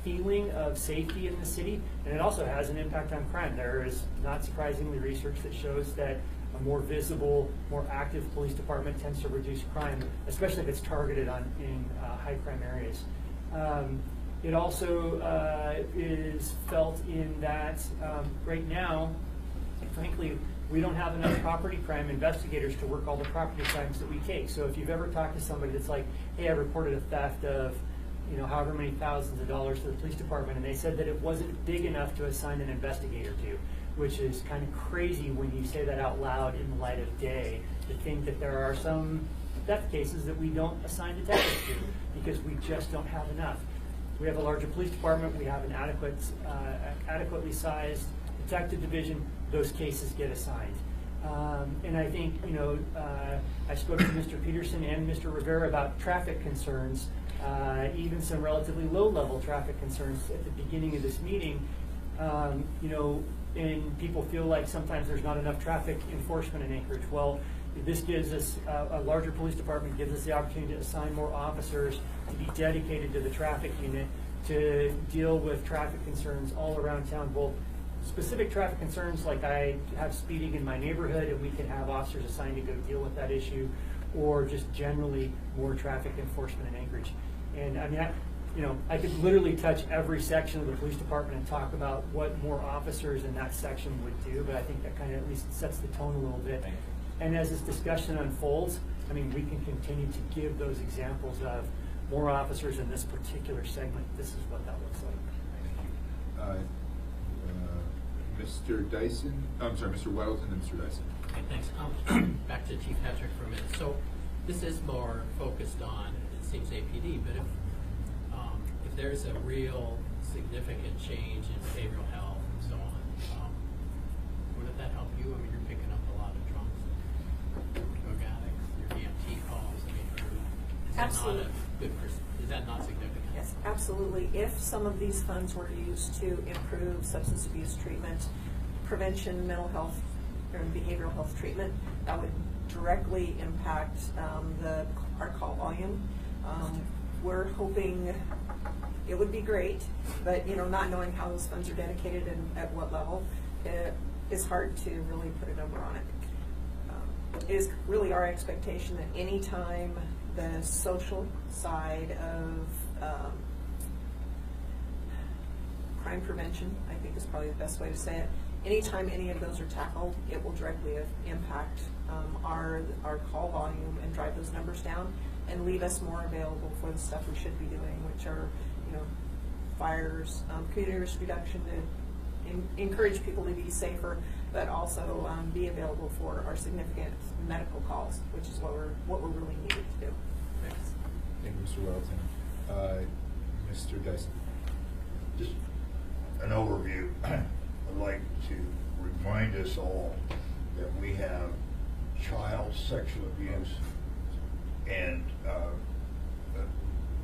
feeling of safety in the city, and it also has an impact on crime. There is, not surprisingly, research that shows that a more visible, more active police department tends to reduce crime, especially if it's targeted in high crime areas. It also is felt in that right now, frankly, we don't have enough property crime investigators to work all the property crimes that we take. So if you've ever talked to somebody that's like, hey, I reported a theft of, however many thousands of dollars to the police department, and they said that it wasn't big enough to assign an investigator to, which is kind of crazy when you say that out loud in the light of day, to think that there are some theft cases that we don't assign detectives to because we just don't have enough. We have a larger police department, we have an adequately sized detective division, those cases get assigned. And I think, I spoke to Mr. Peterson and Mr. Rivera about traffic concerns, even some relatively low-level traffic concerns at the beginning of this meeting. And people feel like sometimes there's not enough traffic enforcement in Anchorage. Well, this gives us, a larger police department gives us the opportunity to assign more officers to be dedicated to the traffic unit to deal with traffic concerns all around town, both specific traffic concerns like I have speeding in my neighborhood and we can have officers assigned to go deal with that issue, or just generally more traffic enforcement in Anchorage. And I mean, I could literally touch every section of the police department and talk about what more officers in that section would do, but I think that kind of at least sets the tone a little bit. And as this discussion unfolds, I mean, we can continue to give those examples of more officers in this particular segment. This is what that looks like. Mr. Dyson, I'm sorry, Mr. Weddleton and Mr. Dyson. Okay, thanks. Back to Chief Patrick for a minute. So this is more focused on, it seems, APD, but if there's a real significant change in behavioral health and so on, wouldn't that help you? I mean, you're picking up a lot of drunks, drug addicts, your EMT calls. I mean, Absolutely. Is that not significant? Yes, absolutely. If some of these funds were used to improve substance abuse treatment, prevention, mental health, and behavioral health treatment, that would directly impact our call volume. We're hoping it would be great, but not knowing how those funds are dedicated and at what level, it is hard to really put a number on it. It is really our expectation that any time the social side of crime prevention, I think is probably the best way to say it. Anytime any of those are tackled, it will directly impact our call volume and drive those numbers down and leave us more available for the stuff we should be doing, which are, fires, community risk reduction to encourage people to be safer, but also be available for our significant medical calls, which is what we're really needed to do. Thanks. Thank you, Mr. Weddleton. Mr. Dyson. Just an overview. I'd like to remind us all that we have child sexual abuse and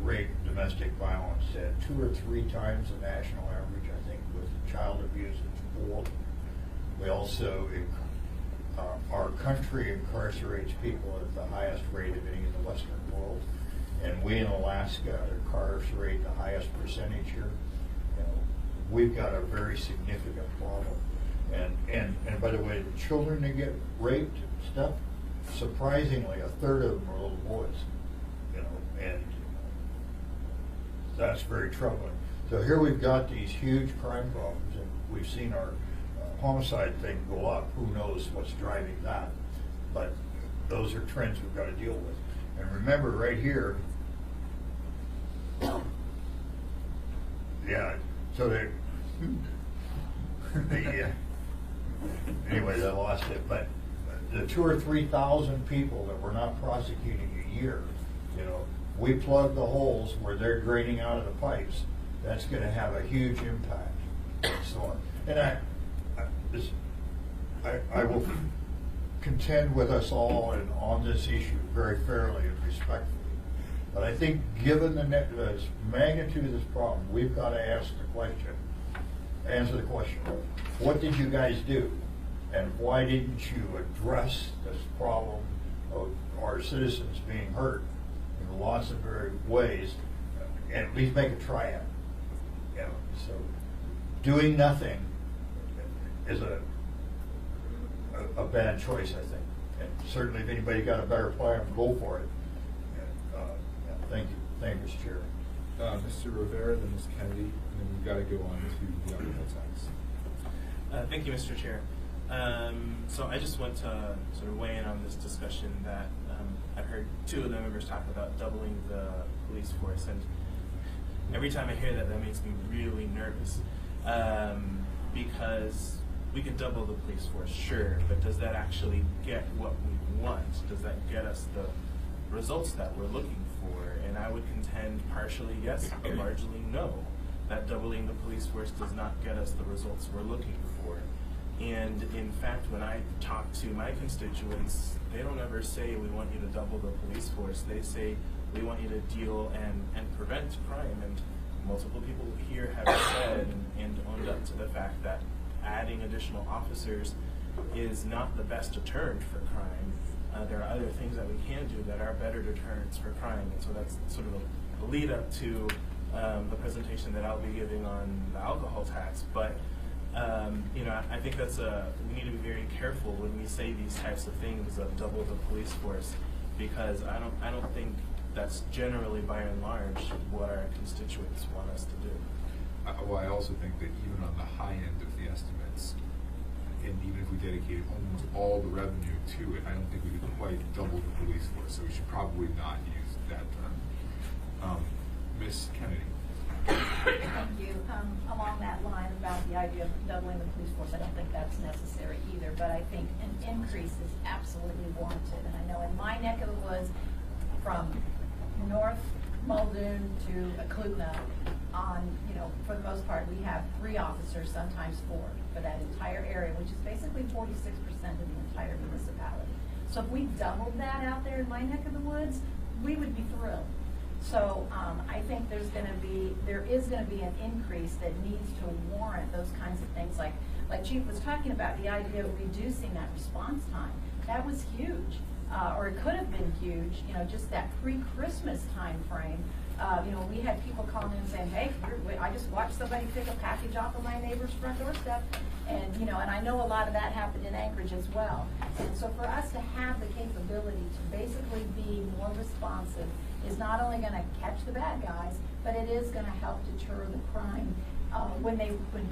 rape, domestic violence at 2 or 3 times the national average, I think, with child abuse at 4. We also, our country incarcerates people at the highest rate of any in the Western world, and we in Alaska incarcerate the highest percentage here. We've got a very significant problem. And by the way, the children that get raped and stuff, surprisingly, 1/3 of them are little boys, and that's very troubling. So here we've got these huge crime problems, and we've seen our homicide thing go up. Who knows what's driving that? But those are trends we've got to deal with. And remember, right here, yeah, so anyways, I lost it. But the 2,000 or 3,000 people that we're not prosecuting a year, we plug the holes where they're draining out of the pipes. That's going to have a huge impact, and so on. And I will contend with us all and on this issue very fairly and respectfully. But I think given the magnitude of this problem, we've got to answer the question, what did you guys do? And why didn't you address this problem of our citizens being hurt in lots of varied ways, and at least make a try at it? You know, so doing nothing is a bad choice, I think. And certainly, if anybody got a better plan, go for it. And, thank you, Mr. Chair. Mr. Rivera, then Ms. Kennedy, and then we've got to go on to the alcohol tax. Thank you, Mr. Chair. So I just want to sort of weigh in on this discussion that I've heard two of the members talk about doubling the police force, and every time I hear that, that makes me really nervous because we could double the police force, sure, but does that actually get what we want? Does that get us the results that we're looking for? And I would contend partially yes, but largely no. That doubling the police force does not get us the results we're looking for. And in fact, when I talk to my constituents, they don't ever say we want you to double the police force. They say we want you to deal and prevent crime. And multiple people here have said and owned up to the fact that adding additional officers is not the best deterrent for crime. There are other things that we can do that are better deterrents for crime. And so that's sort of a lead up to the presentation that I'll be giving on the alcohol tax. But you know, I think that's we need to be very careful when we say these types of things of double the police force, because I don't think that's generally by and large what our constituents want us to do. Well, I also think that even on the high end of the estimates, and even if we dedicated almost all the revenue to it, I don't think we could quite double the police force. So we should probably not use that term. Ms. Kennedy. Thank you. Along that line about the idea of doubling the police force, I don't think that's necessary either, but I think an increase is absolutely warranted. And I know in my neck of the woods, from North Muldoon to Eklutna, for the most part, we have 3 officers, sometimes 4, for that entire area, which is basically 46% of the entire municipality. So if we doubled that out there in my neck of the woods, we would be thrilled. So I think there is going to be an increase that needs to warrant those kinds of things, like Chief was talking about, the idea of reducing that response time. That was huge, or it could have been huge. Just that pre-Christmas time frame. We had people calling in saying, "Hey, I just watched somebody pick a package off of my neighbor's front doorstep," and I know a lot of that happened in Anchorage as well. And so for us to have the capability to basically be more responsive is not only going to catch the bad guys, but it is going to help deter the crime when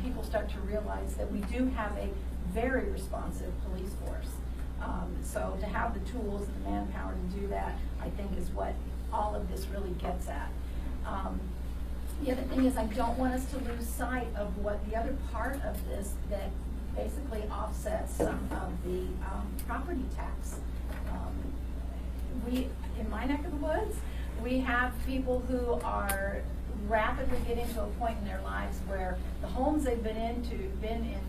people start to realize that we do have a very responsive police force. So to have the tools and the manpower to do that, I think is what all of this really gets at. The other thing is, I don't want us to lose sight of what the other part of this that basically offsets some of the property tax. In my neck of the woods, we have people who are rapidly getting to a point in their lives where the homes they've been in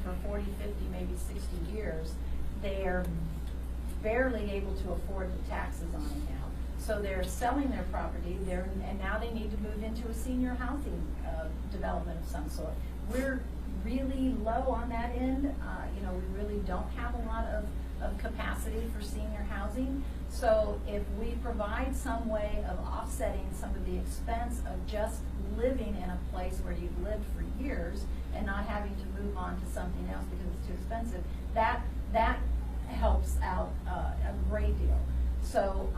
for 40, 50, maybe 60 years, they're barely able to afford the taxes on it now. So they're selling their property, and now they need to move into a senior housing development of some sort. We're really low on that end. We really don't have a lot of capacity for senior housing. So if we provide some way of offsetting some of the expense of just living in a place where you've lived for years and not having to move on to something else because it's too expensive, that helps out a great deal. So,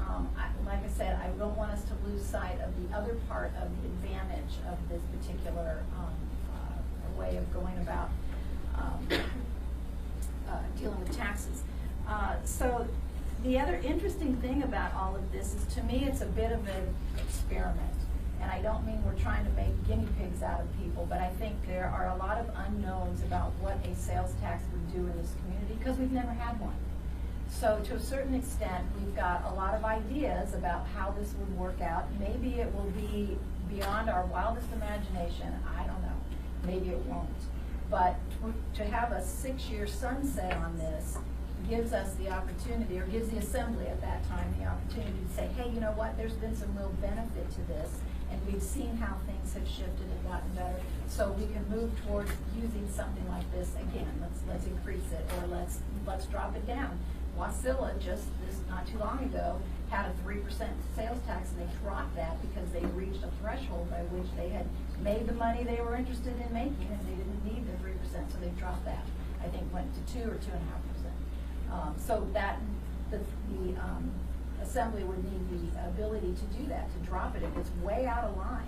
like I said, I don't want us to lose sight of the other part of the advantage of this particular way of going about dealing with taxes. So the other interesting thing about all of this is, to me, it's a bit of an experiment. And I don't mean we're trying to make guinea pigs out of people, but I think there are a lot of unknowns about what a sales tax would do in this community because we've never had one. So to a certain extent, we've got a lot of ideas about how this would work out. Maybe it will be beyond our wildest imagination. I don't know. Maybe it won't. But to have a 6-year sunset on this gives us the opportunity, or gives the assembly at that time the opportunity to say, hey, you know what, there's been some real benefit to this, and we've seen how things have shifted and gotten better. So we can move towards using something like this again. Let's increase it, or let's drop it down. Wasilla just not too long ago had a 3% sales tax, and they dropped that because they reached a threshold by which they had made the money they were interested in making, and they didn't need the 3%, so they dropped that. I think went to 2 or 2.5%. So that the Assembly would need the ability to do that, to drop it if it's way out of line.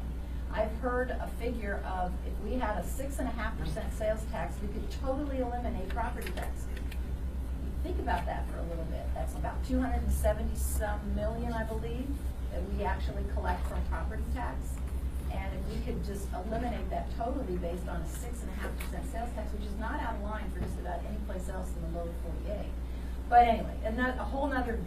I've heard a figure of if we had a 6.5% sales tax, we could totally eliminate property taxes. Think about that for a little bit. That's about 270-some million, I believe, that we actually collect from property tax. And if we could just eliminate that totally based on a 6.5% sales tax, which is not out of line for just about any place else in the lower 48. But anyway, a whole other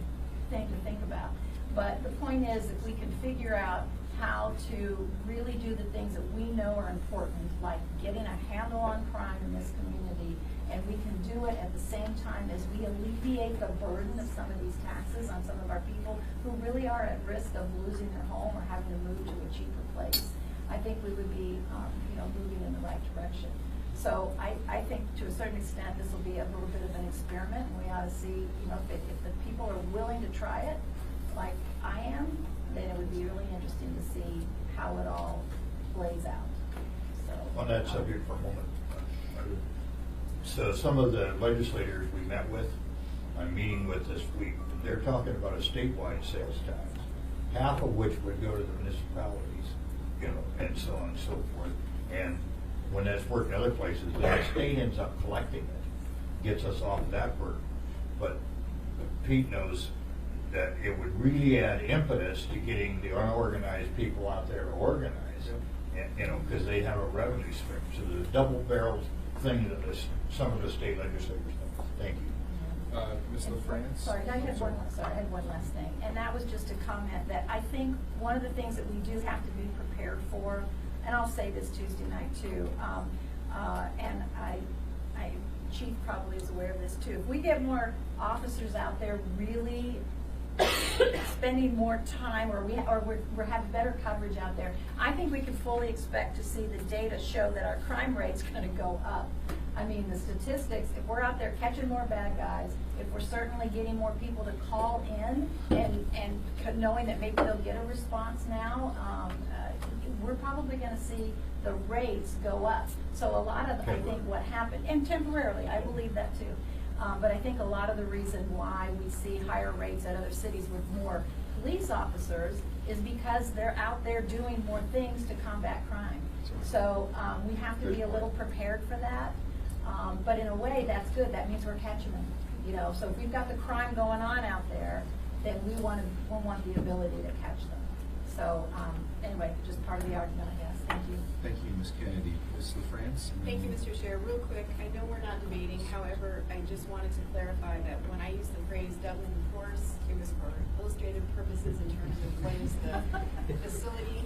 thing to think about. But the point is, if we can figure out how to really do the things that we know are important, like getting a handle on crime in this community, and we can do it at the same time as we alleviate the burden of some of these taxes on some of our people who really are at risk of losing their home or having to move to a cheaper place, I think we would be moving in the right direction. So I think to a certain extent this will be a little bit of an experiment, and we ought to see, if the people are willing to try it, like I am, then it would be really interesting to see how it all plays out. So, on that subject for a moment. So some of the legislators we met with, I'm meeting with this week, they're talking about a statewide sales tax, half of which would go to the municipalities, and so on and so forth. And when that's worked in other places, the state ends up collecting it, gets us off that burden. But Pete knows that it would really add impetus to getting the unorganized people out there to organize, because they have a revenue stream. So there's a double-barreled thing that some of the state legislators think. Thank you. Ms. LaFrance? Sorry, I had one last thing, and that was just a comment that I think one of the things that we do have to be prepared for, and I'll say this Tuesday night too, and Chief probably is aware of this too. If we get more officers out there really spending more time, or we're having better coverage out there, I think we can fully expect to see the data show that our crime rate's going to go up. I mean, the statistics, if we're out there catching more bad guys, if we're certainly getting more people to call in and knowing that maybe they'll get a response now, we're probably going to see the rates go up. So a lot of, I think, what happened, and temporarily, I believe that too, but I think a lot of the reason why we see higher rates at other cities with more police officers is because they're out there doing more things to combat crime. So we have to be a little prepared for that. But in a way, that's good. That means we're catching them. So if we've got the crime going on out there, then we want the ability to catch them. So anyway, just part of the argument, I guess. Thank you. Thank you, Ms. Kennedy. Ms. LaFrance? Thank you, Mr. Chair. Real quick, I know we're not debating. However, I just wanted to clarify that when I used the phrase doubling the force, it was for illustrative purposes in terms of what is the facility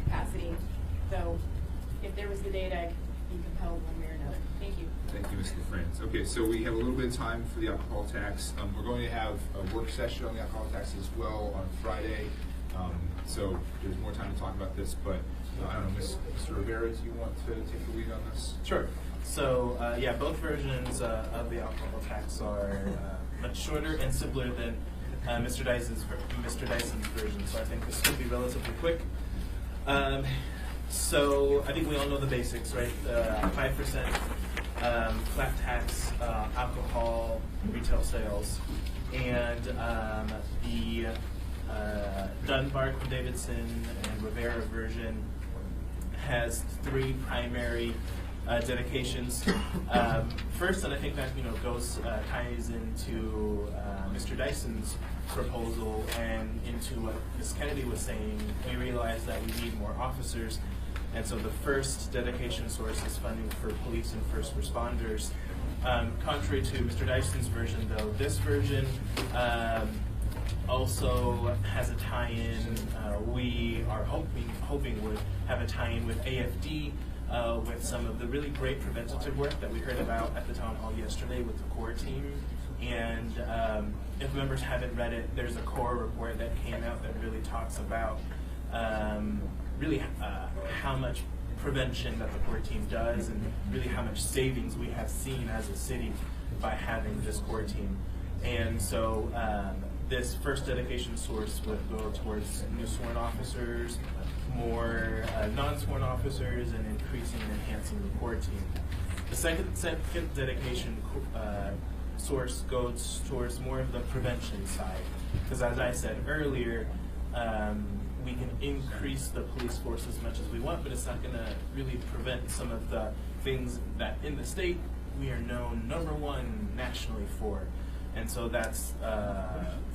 capacity. So if there was the data, I could be compelled one way or another. Thank you. Thank you, Ms. LaFrance. Okay, so we have a little bit of time for the alcohol tax. We're going to have a work session on the alcohol tax as well on Friday. So there's more time to talk about this, but I don't know, Mr. Rivera, do you want to take the lead on this? Sure. So both versions of the alcohol tax are much shorter and simpler than Mr. Dyson's version. So I think this will be relatively quick. So I think we all know the basics, right? 5% flat tax alcohol retail sales, and the Dunbar, Davidson, and Rivera version has 3 primary dedications. First, and I think that ties into Mr. Dyson's proposal and into what Ms. Kennedy was saying. We realized that we need more officers, and so the first dedication source is funding for police and first responders. Contrary to Mr. Dyson's version, though, this version also has a tie-in. We are hoping would have a tie-in with AFD, with some of the really great preventative work that we heard about at the town hall yesterday with the CORE team. And if members haven't read it, there's a CORE report that came out that really talks about how much prevention that the CORE team does, and really how much savings we have seen as a city by having this CORE team. And so this first dedication source would go towards new sworn officers, more non-sworn officers, and increasing and enhancing the core team. The second dedication source goes towards more of the prevention side, because as I said earlier, we can increase the police force as much as we want, but it's not going to really prevent some of the things that in the state we are known #1 nationally for. And so that's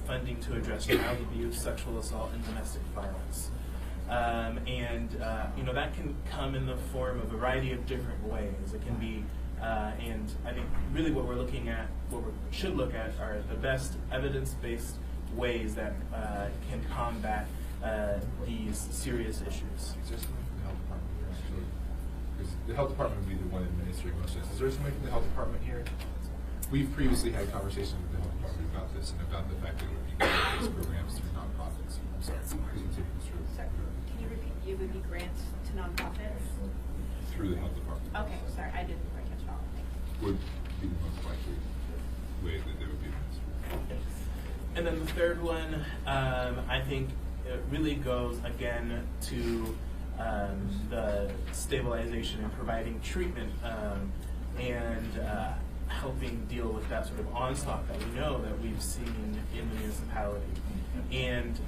funding to address child abuse, sexual assault, and domestic violence. You know, that can come in the form of a variety of different ways. It can be, and I think really what we're looking at, what we should look at, are the best evidence-based ways that can combat these serious issues. Is there something from the health department here, actually? Because the health department would be the one administering most of this. Is there somebody from the health department here? We've previously had conversations with the health department about this and about the fact that it would be good for these programs through nonprofits. I'm sorry, continue, Mr. Sorry, can you repeat? It would be grants to nonprofits? Through the health department. Okay, sorry, I didn't quite catch all. Would be the most likely way that they would be administered. And then the third one, I think it really goes again to the stabilization and providing treatment and helping deal with that sort of onslaught that we know that we've seen in the municipality. And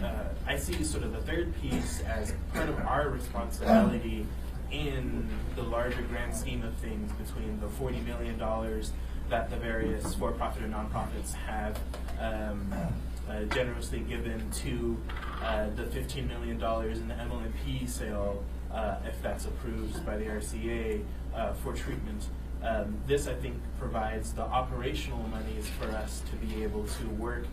I see sort of the third piece as part of our responsibility in the larger grand scheme of things between the $40 million that the various for-profit and nonprofits have generously given to the $15 million in the MLMP sale, if that's approved by the RCA for treatment. This, I think, provides the operational monies for us to be able to work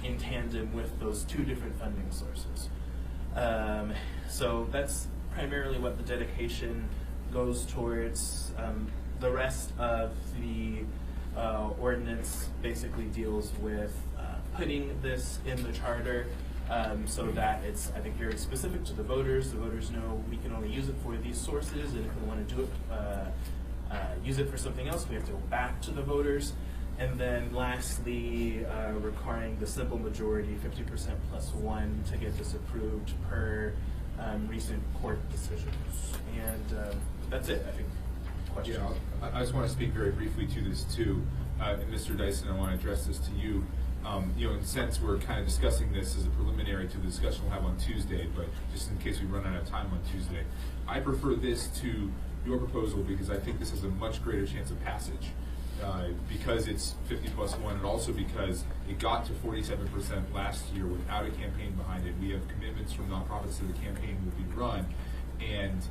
in tandem with those two different funding sources. So that's primarily what the dedication goes towards. The rest of the ordinance basically deals with putting this in the charter so that it's, I think, very specific to the voters. The voters know we can only use it for these sources, and if we want to do it, use it for something else, we have to go back to the voters. And then lastly, requiring the simple majority, 50% plus 1, to get this approved per recent court decisions. And that's it, I think. Question? Yeah, I just want to speak very briefly to this too. And Mr. Dyson, I want to address this to you. You know, in a sense, we're kind of discussing this as a preliminary to the discussion we'll have on Tuesday, but just in case we run out of time on Tuesday. I prefer this to your proposal because I think this has a much greater chance of passage. Because it's 50 plus 1, and also because it got to 47% last year without a campaign behind it. We have commitments from nonprofits that the campaign will be run, and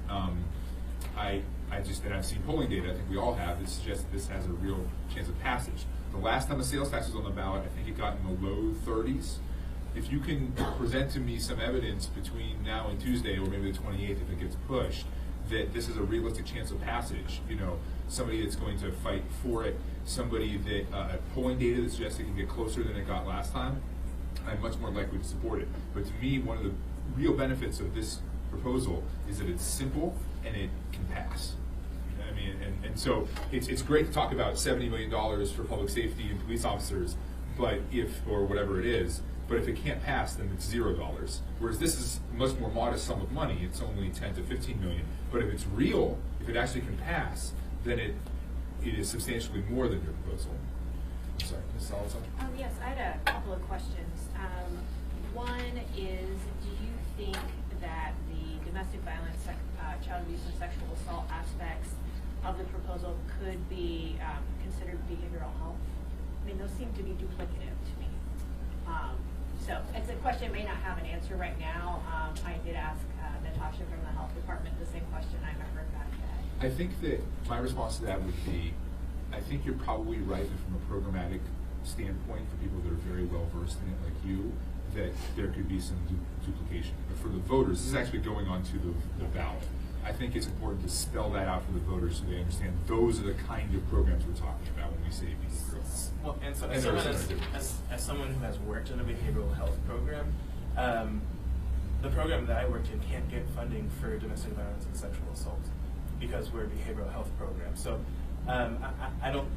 and I've seen polling data, I think we all have, that suggests that this has a real chance of passage. The last time a sales tax was on the ballot, I think it got in the low 30s. If you can present to me some evidence between now and Tuesday, or maybe the 28th if it gets pushed, that this is a realistic chance of passage, you know, somebody that's going to fight for it, somebody that, polling data that suggests it can get closer than it got last time, I'm much more likely to support it. But to me, one of the real benefits of this proposal is that it's simple and it can pass. I mean, and so it's great to talk about $70 million for public safety and police officers, but or whatever it is, but if it can't pass, then it's $0. Whereas this is a much more modest sum of money. It's only 10 to 15 million. But if it's real, if it actually can pass, then it is substantially more than your proposal. I'm sorry, Ms. Salazar? Yes, I had a couple of questions. One is, do you think that the domestic violence, child abuse, and sexual assault aspects of the proposal could be considered behavioral health? I mean, those seem to be duplicative to me. So it's a question I may not have an answer right now. I did ask Natasha from the health department the same question. I haven't heard back yet. I think that my response to that would be, I think you're probably right that from a programmatic standpoint, for people that are very well versed in it like you, that there could be some duplication. But for the voters, this is actually going on to the ballot. I think it's important to spell that out for the voters so they understand those are the kind of programs we're talking about when we say behavioral health. Well, and so as someone who has worked in a behavioral health program, the program that I worked in can't get funding for domestic violence and sexual assault because we're a behavioral health program. So I don't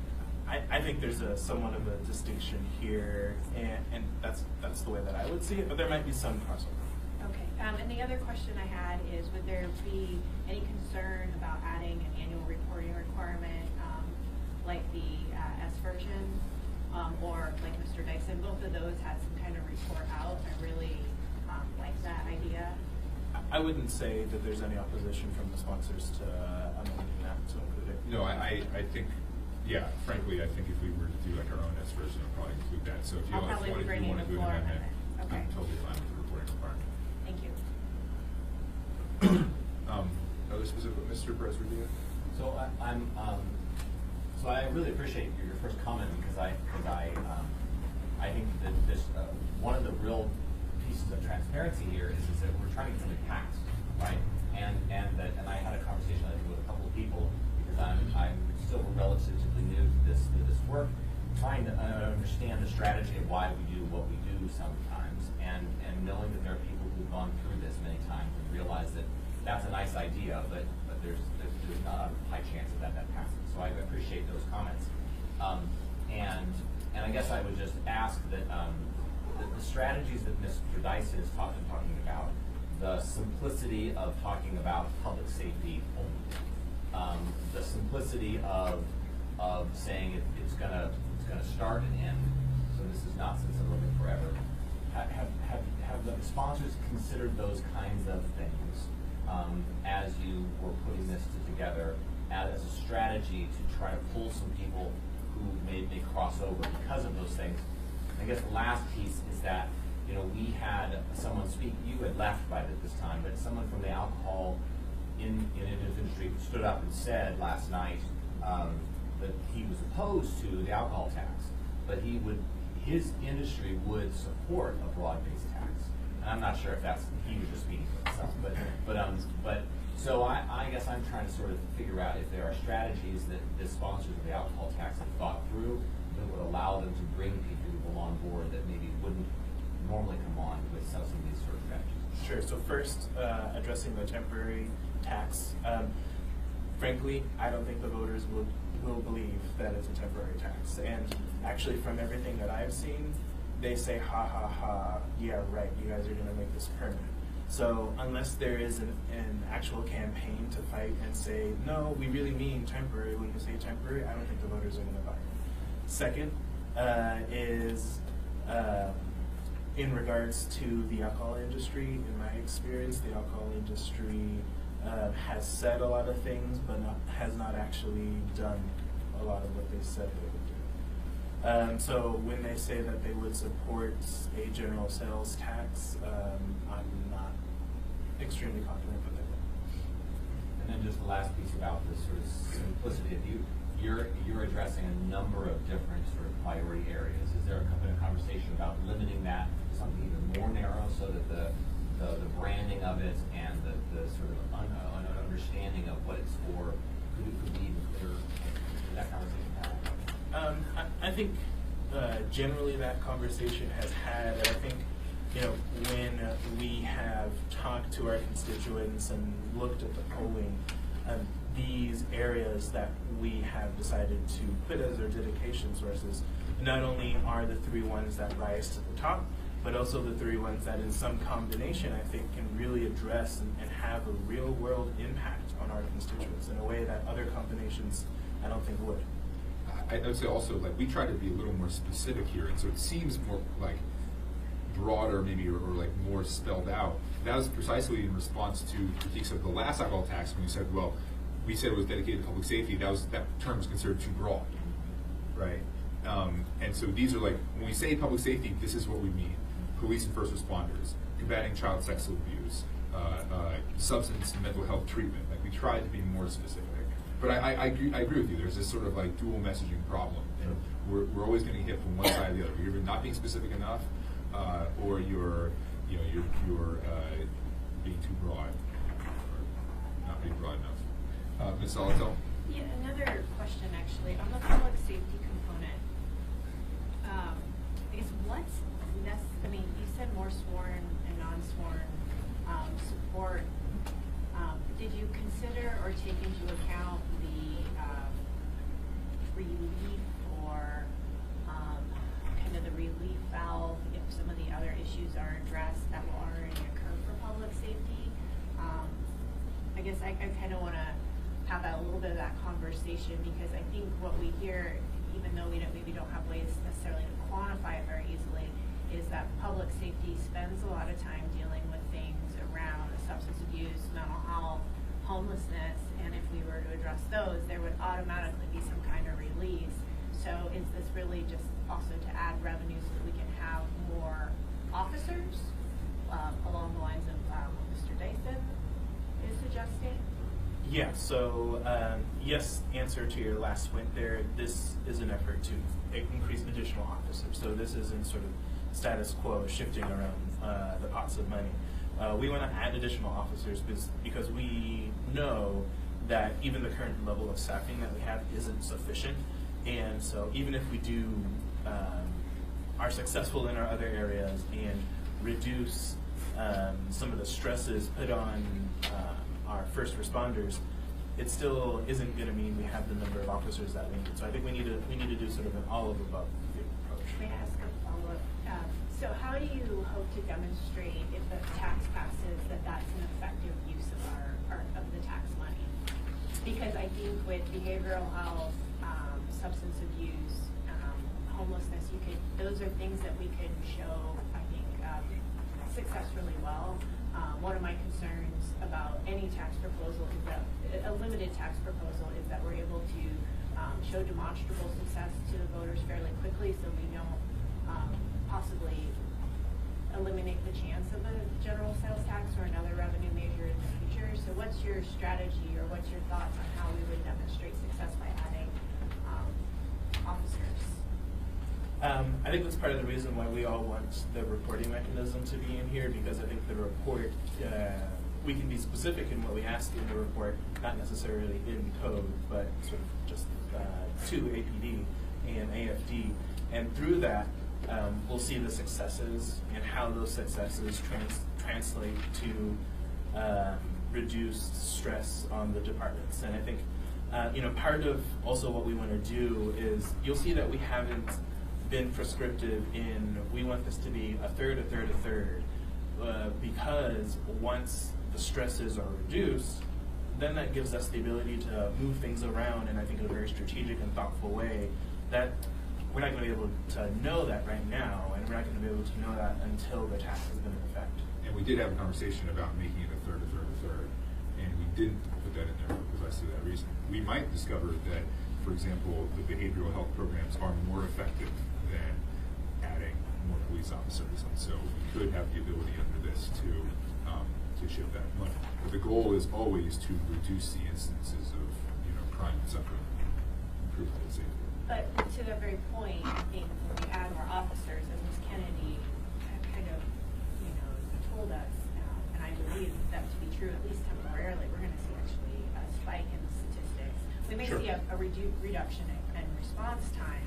I think there's somewhat of a distinction here, and that's the way that I would see it, but there might be some crossover. Okay, and the other question I had is, would there be any concern about adding an annual reporting requirement, like the S version, or like Mr. Dyson? Both of those had some kind of report out. I really like that idea. I wouldn't say that there's any opposition from the sponsors to amending that to include it. No, I think, yeah, frankly, I think if we were to do like our own S version, I'll probably include that. So if you I'll probably be bringing want to the do an floor amendment, amendment. Okay. I'm totally fine with the reporting requirement. Thank you. Other specific, Mr. Perez-Rodriguez? So so I really appreciate your first comment because I think that this one of the real pieces of transparency here is that we're trying to get something passed, right? And I had a conversation I think with a couple of people because I'm still relatively new to this work, trying to understand the strategy of why we do what we do sometimes, and knowing that there are people who've gone through this many times and realize that that's a nice idea, but there's not a high chance that passes. So I appreciate those comments, and I guess I would just ask that the strategies that Mr. Dyson is talking about, the simplicity of talking about public safety only, the simplicity of saying it's gonna start and end. So this is not since I'm living forever. Have the sponsors considered those kinds of things as you were putting this together as a strategy to try to pull some people who may cross over because of those things? I guess the last piece is that, we had someone speak, you had left by this time, but someone from the alcohol in industry stood up and said last night that he was opposed to the alcohol tax, but his industry would support a broad-based tax. And I'm not sure if he was just speaking for himself, but so I guess I'm trying to sort of figure out if there are strategies that the sponsors of the alcohol tax have thought through that would allow them to bring people on board that maybe wouldn't normally come on with some of these sort of strategies. Sure. So first, addressing the temporary tax. Frankly, I don't think the voters will believe that it's a temporary tax. And actually, from everything that I've seen, they say, ha ha ha, yeah, right, you guys are going to make this permanent. So unless there is an actual campaign to fight and say, no, we really mean temporary when you say temporary, I don't think the voters are going to buy it. Second is in regards to the alcohol industry. In my experience, the alcohol industry has said a lot of things, but has not actually done a lot of what they said they would do. So when they say that they would support a general sales tax, I'm not extremely confident with it. And then just the last piece about the sort of simplicity of you're addressing a number of different sort of priority areas. Is there a conversation about limiting that to something even more narrow so that the branding of it and the sort of understanding of what it's for could be even clearer? Is that conversation happening? I think generally that conversation has had, and I think, when we have talked to our constituents and looked at the polling, these areas that we have decided to put as our dedication sources not only are the three ones that rise to the top, but also the three ones that in some combination I think can really address and have a real world impact on our constituents in a way that other combinations I don't think would. I would say also, like, we try to be a little more specific here, and so it seems more like broader maybe, or like more spelled out. That was precisely in response to critiques of the last alcohol tax when you said, well, we said it was dedicated to public safety. That term was considered too broad, right? And so these are like, when we say public safety, this is what we mean. Police and first responders, combating child sexual abuse, substance and mental health treatment. Like, we try to be more specific. But I agree with you. There's this sort of like dual messaging problem, and we're always going to hit from one side or the other. You're either not being specific enough, or you're being too broad, or not being broad enough. Ms. Salatel? Yeah, another question actually on the public safety component. I guess what's I mean, you said more sworn and non-sworn support. Did you consider or take into account the relief guess I kind of want to have a little bit of that conversation, because I think what we hear, even though we maybe don't have ways necessarily to quantify it very easily, is that public safety spends a lot of time dealing with things around substance abuse, mental health, homelessness, and if we were to address those, there would automatically be some kind of release. So is this really just also to add revenue so that we can have more officers, along the lines of what Mr. Dyson is suggesting? Yeah, so yes, answer to your last point there, this is an effort to increase additional officers. So this isn't sort of status quo shifting around the pots of money. We want to add additional officers because we know that even the current level of staffing that we have isn't sufficient. And so even if we do are successful in our other areas and reduce some of the stresses put on our first responders, it still isn't going to mean we have the number of officers that we need. So I think we need to do sort of an all of above approach. May I ask a follow-up? So how do you hope to demonstrate, if the tax passes, that that's an effective use of of the tax money? Because I think with behavioral health, substance abuse, homelessness, those are things that we could show, I think, success really well. One of my concerns about any tax proposal is that a limited tax proposal is that we're able to show demonstrable success to the voters fairly quickly, so we don't possibly eliminate the chance of a general sales tax or another revenue measure in the future. So what's your strategy, or what's your thoughts on how we would demonstrate success by adding officers? I think that's part of the reason why we all want the reporting mechanism to be in here, because I think the report, we can be specific in what we ask in the report, not necessarily in code, but sort of just to APD and AFD. And through that, we'll see the successes and how those successes translate to reduced stress on the departments. And I think, part of also what we want to do is, you'll see that we haven't been prescriptive in, we want this to be a third, because once the stresses are reduced, then that gives us the ability to move things around, and I think in a very strategic and thoughtful way that we're not going to be able to know that right now, and we're not going to be able to know that until the tax has been in effect. And we did have a conversation about making it a third, and we didn't put that in there because I see that reason. We might discover that, for example, the behavioral health programs are more effective than adding more police officers, and so we could have the ability under this to shift that money. But the goal is always to reduce the instances of crime and suffering, improve public safety. But to that very point, I think when we add more officers, as Ms. Kennedy kind of told us, and I believe that to be true at least temporarily, we're going to see actually a spike in the statistics. We may see a reduction in response times.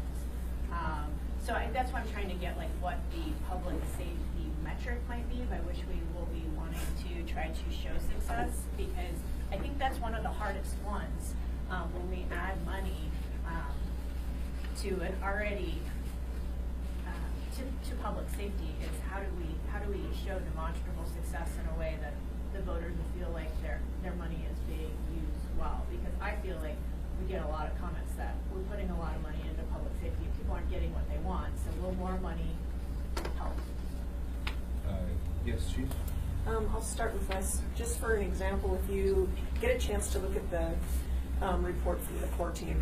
So that's why I'm trying to get what the public safety metric might be by which we will be wanting to try to show success, because I think that's one of the hardest ones when we add money to an already to public safety, is how do we show demonstrable success in a way that the voters will feel like their money is being used well? Because I feel like we get a lot of comments that we're putting a lot of money into public safety and people aren't getting what they want, so will more money help? Yes, Chief? I'll start with this. Just for an example, if you get a chance to look at the report from the core team.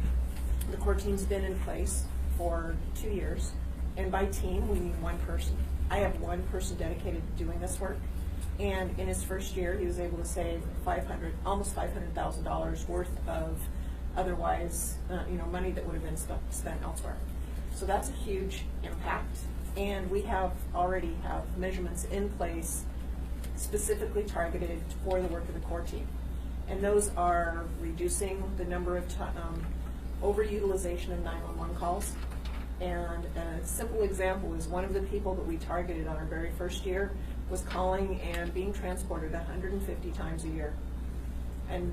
The core team's been in place for 2 years, and by team, we mean one person. I have one person dedicated to doing this work, and in his first year, he was able to save almost $500,000 worth of otherwise, money that would have been spent elsewhere. So that's a huge impact, and we already have measurements in place specifically targeted for the work of the core team. And those are reducing the number of overutilization of 911 calls. And a simple example is one of the people that we targeted on our very first year was calling and being transported 150 times a year. And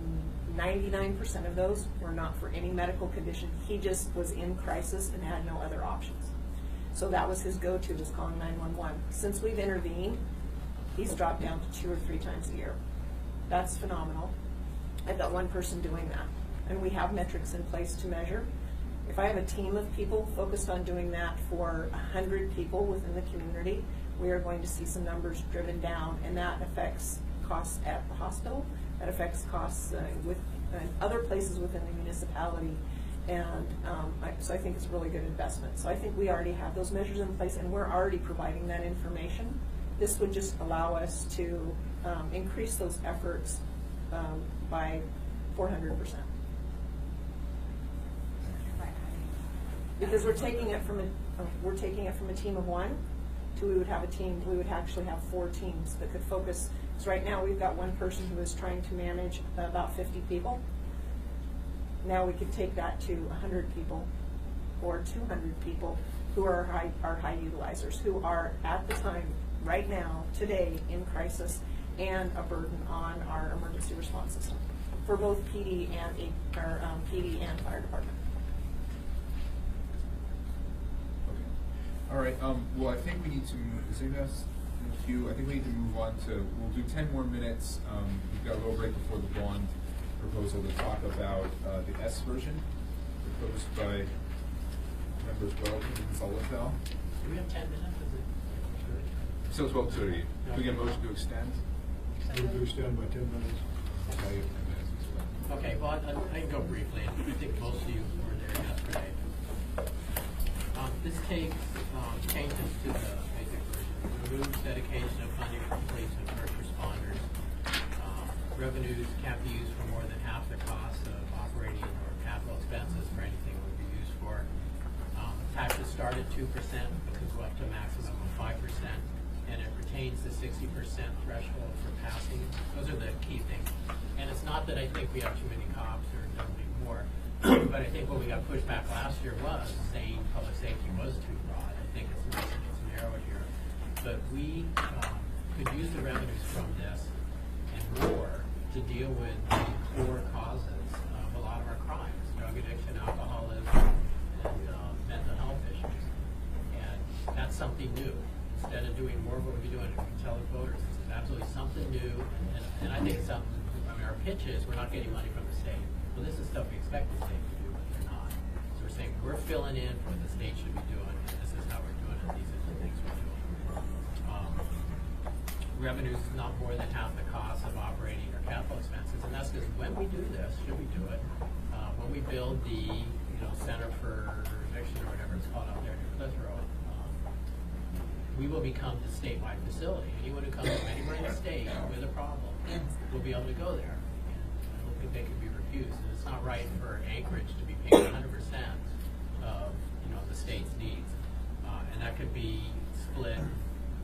99% of those were not for any medical condition. He just was in crisis and had no other options. So that was his go-to, was calling 911. Since we've intervened, he's dropped down to 2 or 3 times a year. That's phenomenal. I've got one person doing that, and we have metrics in place to measure. If I have a team of people focused on doing that for 100 people within the community, we are going to see some numbers driven down, and that affects costs at the hospital. That affects costs with other places within the municipality, and so I think it's a really good investment. So I think we already have those measures in place, and we're already providing that information. This would just allow us to increase those efforts by 400%. Because we're taking it from a team of one to we would have a team. We would actually have 4 teams that could focus. So right now we've got one person who is trying to manage about 50 people. Now we could take that to 100 people or 200 people who are high utilizers, who are at the time right now today in crisis and a burden on our emergency response system for both PD and PD and fire department. All right, well, I think we need to move, is anybody else in the queue? I think we need to move on to, we'll do 10 more minutes. We've got a little break before the bond proposal to talk about the S version proposed by members Welton and Sullivan. Do we have 10 minutes? So it's 12:30. Can we get a motion to extend? Move to extend by 10 minutes. Okay, 10 minutes as well. Okay, well, I can go briefly. I think most of you were there yesterday. This takes changes to the basic version. Removes dedication of funding for police and first responders. Revenues can't be used for more than half the cost of operating or capital expenses for anything it would be used for. Taxes start at 2%, but could go up to a maximum of 5%, and it retains the 60% threshold for passing. Those are the key things. And it's not that I think we have too many cops or don't need more. But I think what we got pushed back last year was saying public safety was too broad. I think it's nice and it's narrow here. But we could use the revenues from this and more to deal with the core causes of a lot of our crimes, drug addiction, alcoholism, and mental health issues. And that's something new. Instead of doing more of what we've been doing, we can tell the voters it's absolutely something new. And I think it's something, I mean, our pitch is we're not getting money from the state. Well, this is stuff we expect the state to do, but they're not. So we're saying we're filling in for what the state should be doing, and this is how we're doing it. These are the things we're doing. Revenues is not more than half the cost of operating or capital expenses, and that's because when we do this, should we do it? When we build the Center for Addiction or whatever it's called out there near Cliff Road, we will become the statewide facility. Anyone who comes from anywhere in the state with a problem will be able to go there. I don't think they can be refused. And it's not right for Anchorage to be paying 100% of the state's needs, and that could be split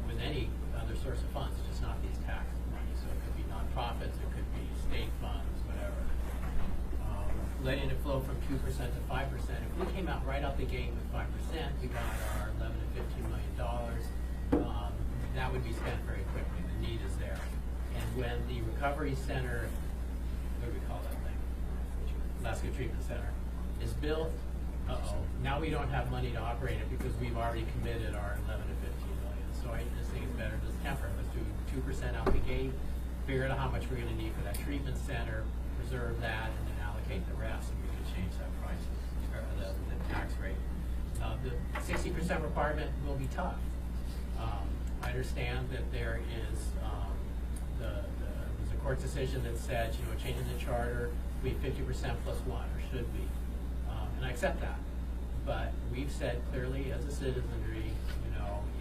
with any other source of funds, just not these tax money. So it could be nonprofits, it could be state funds, whatever. Letting it flow from 2% to 5%. If we came out right out the gate with 5%, we got our $11 to $15 million. That would be spent very quickly. The need is there. And when the recovery center, what do we call that thing? Alaska Treatment Center, is built, now we don't have money to operate it because we've already committed our 11 to 15 million. So I just think it's better to temper. Let's do 2% out the gate, figure out how much we're going to need for that treatment center, preserve that, and then allocate the rest, and we can change that price, or the tax rate. The 60% requirement will be tough. I understand that there is there's a court decision that said, changing the charter, we 50% plus 1, or should be, and I accept that. But we've said clearly as a citizenry,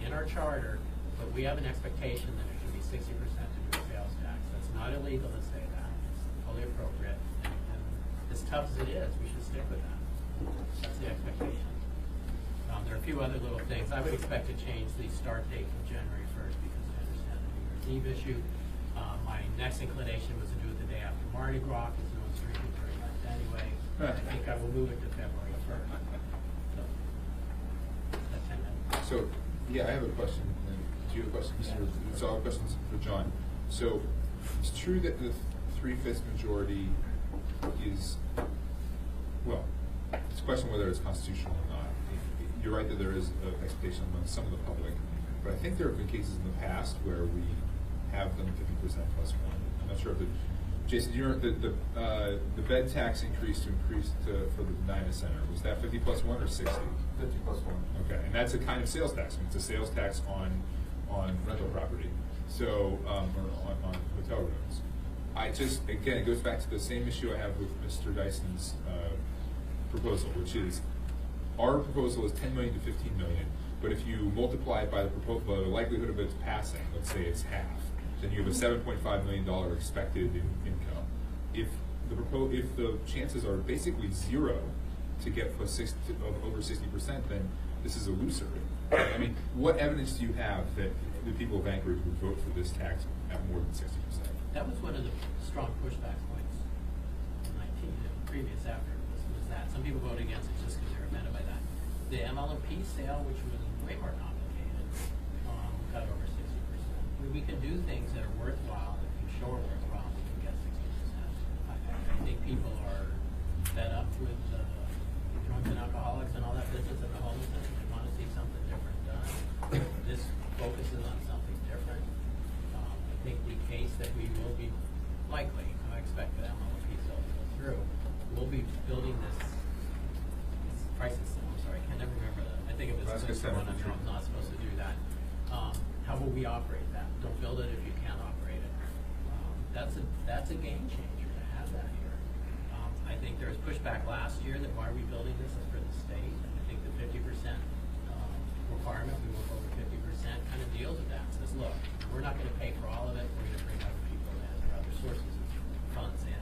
in our charter, but we have an expectation that it should be 60% to do a sales tax. That's not illegal to say that. It's totally appropriate. And as tough as it is, we should stick with that. That's the expectation. There are a few other little things. I would expect to change the start date from January 1st because I understand the New Year's Eve issue. My next inclination was to do it the day after Mardi Gras because no one's drinking very much anyway. I think I will move it to February 1st. So, that's 10 minutes. So, yeah, I have a question. Do you have a question? Yeah. So I have questions for John. So it's true that the 3/5 majority is, well, it's a question whether it's constitutional or not. You're right that there is an expectation among some of the public, but I think there have been cases in the past where we have them 50% plus 1. I'm not sure if the Jason, do you remember the bed tax increase for the Medina Center, was that 50 plus 1 or 60? 50 plus 1. Okay, and that's a kind of sales tax. I mean, it's a sales tax on rental property, so or on hotel rooms. Again, it goes back to the same issue I have with Mr. Dyson's proposal, which is our proposal is 10 million to 15 million, but if you multiply it by the likelihood of its passing, let's say it's half, then you have a $7.5 million expected income. If the chances are basically zero to get over 60%, then this is illusory. I mean, what evidence do you have that the people of Anchorage would vote for this tax at more than 60%? That was one of the strong pushback points in the previous after was that. Some people voted against it just because they were offended by that. The MLMP sale, which was way more complicated, got over 60%. We can do things that are worthwhile, if you show are worthwhile, we can get 60%. I think people are fed up with drunks and alcoholics and all that business and the homelessness, and they want to see something different done. This focuses on something different. I think the case that we will be likely, I expect that MLMP sale to go through, we'll be building this pricing system. I'm sorry, I can never remember that. I think it was someone I'm not supposed to do that. How will we operate that? Don't build it if you can't operate it. That's a game changer to have that here. I think there was pushback last year that why are we building this is for the state. I think the 50% requirement, we went over 50%, kind of deals with that. It says, look, we're not going to pay for all of it. We're going to bring other people in or other sources of funds in.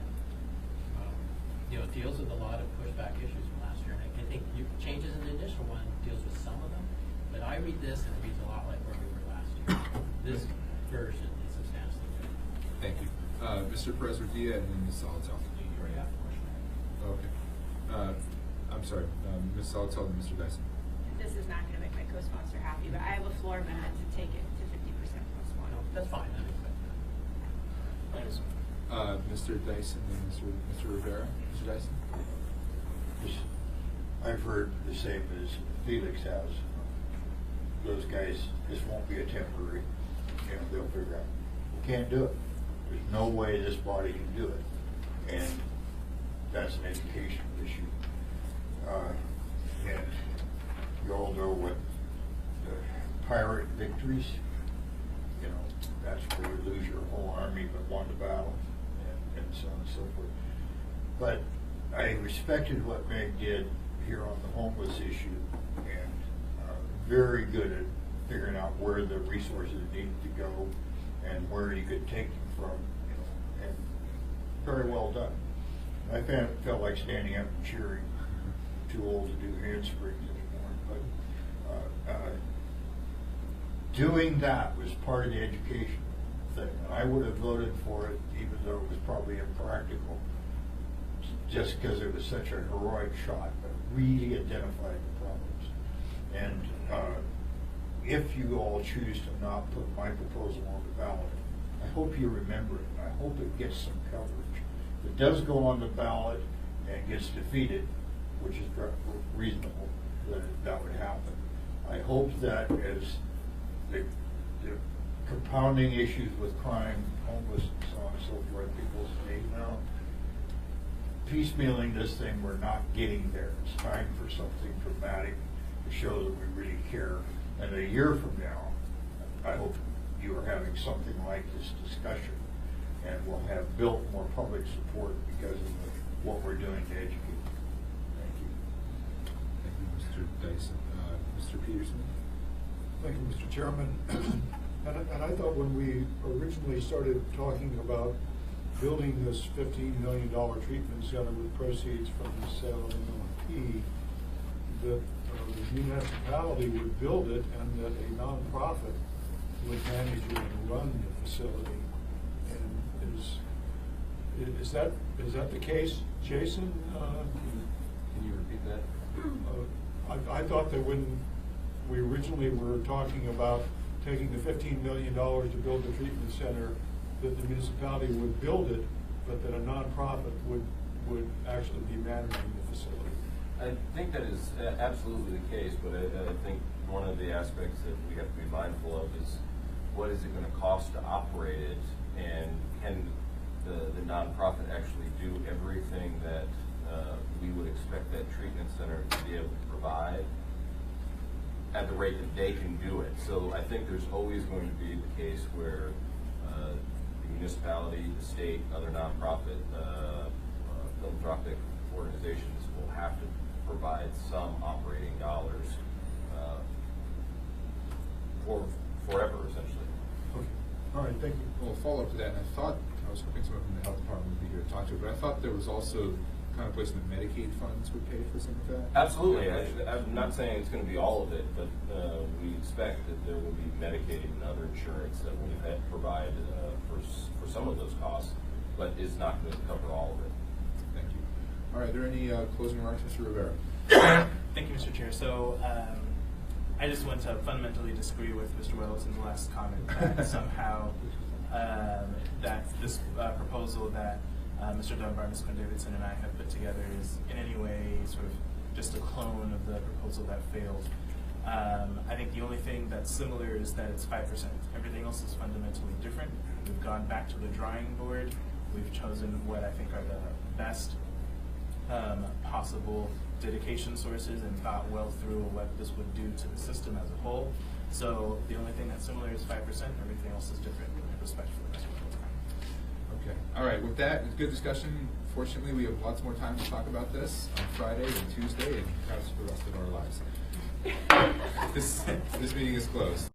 It deals with a lot of pushback issues from last year. And I think changes in the initial one deals with some of them. But I read this and it reads a lot like where we were last year. This version is substantially different. Thank you. Mr. Perez-Revilla and then Ms. Salatel. You already asked the question. Okay. I'm sorry, Ms. Salatel and Mr. Dyson. This is not going to make my co-sponsor happy, but I have a floor amendment to take it to 50% plus 1. That's fine. I expect that. Mr. Dyson and Mr. Rivera. Mr. Dyson? I've heard the same as Felix has. Those guys, this won't be a temporary, they'll figure out. We can't do it. There's no way this body can do it. And that's an educational issue. And you all know what the pirate victories, that's where you lose your whole army but won the battle, and so on and so forth. But I respected what Meg did here on the homeless issue, and very good at figuring out where the resources needed to go and where you could take them from, and very well done. I felt like standing up and cheering. Too old to do handsprings anymore, but doing that was part of the education thing. And I would have voted for it even though it was probably impractical, just because it was such a heroic shot, but really identified the problems. And if you all choose to not put my proposal on the ballot, I hope you remember it. I hope it gets some coverage. If it does go on the ballot and gets defeated, which is reasonable that would happen, I hope that as the compounding issues with crime, homeless, and so on and so forth, people say, piecemealing this thing, we're not getting there. It's time for something dramatic to show that we really care. And a year from now, I hope you are having something like this discussion, and we'll have built more public support because of what we're doing to educate. Thank you. Thank you, Mr. Dyson. Mr. Peterson? Thank you, Mr. Chairman. And I thought when we originally started talking about building this $15 million treatment center with proceeds from the sale of MLMP, that the municipality would build it and that a nonprofit would manage it and run the facility. And is that the case, Jason? Can you repeat that? I thought that when we originally were talking about taking the $15 million to build the treatment center, that the municipality would build it, but that a nonprofit would actually be managing the facility. I think that is absolutely the case, but I think one of the aspects that we have to be mindful of is what is it going to cost to operate it, and can the nonprofit actually do everything that we would expect that treatment center to be able to provide at the rate that they can do it. So I think there's always going to be the case where the municipality, the state, other nonprofit, philanthropic organizations will have to provide some operating dollars forever, essentially. Okay, all right, thank you. Well, follow up to that, and I was hoping someone from the health department would be here to talk to it, but I thought there was also kind of place that Medicaid funds would pay for some of that. Absolutely. I'm not saying it's going to be all of it, but we expect that there will be Medicaid and other insurance that will provide for some of those costs, but is not going to cover all of it. Thank you. All right, are there any closing remarks, Mr. Rivera? Thank you, Mr. Chair. So I just want to fundamentally disagree with Mr. Welleton's last comment that somehow that this proposal that Mr. Dunbar, Ms. Quinn-Davidson, and I have put together is in any way sort of just a clone of the proposal that failed. I think the only thing that's similar is that it's 5%. Everything else is fundamentally different. We've gone back to the drawing board. We've chosen what I think are the best possible dedication sources and thought well through what this would do to the system as a whole. So the only thing that's similar is 5%. Everything else is different with respect for the rest of the time. Okay. All right. With that, it's good discussion. Fortunately, we have lots more time to talk about this on Friday and Tuesday and perhaps for the rest of our lives. This meeting is closed.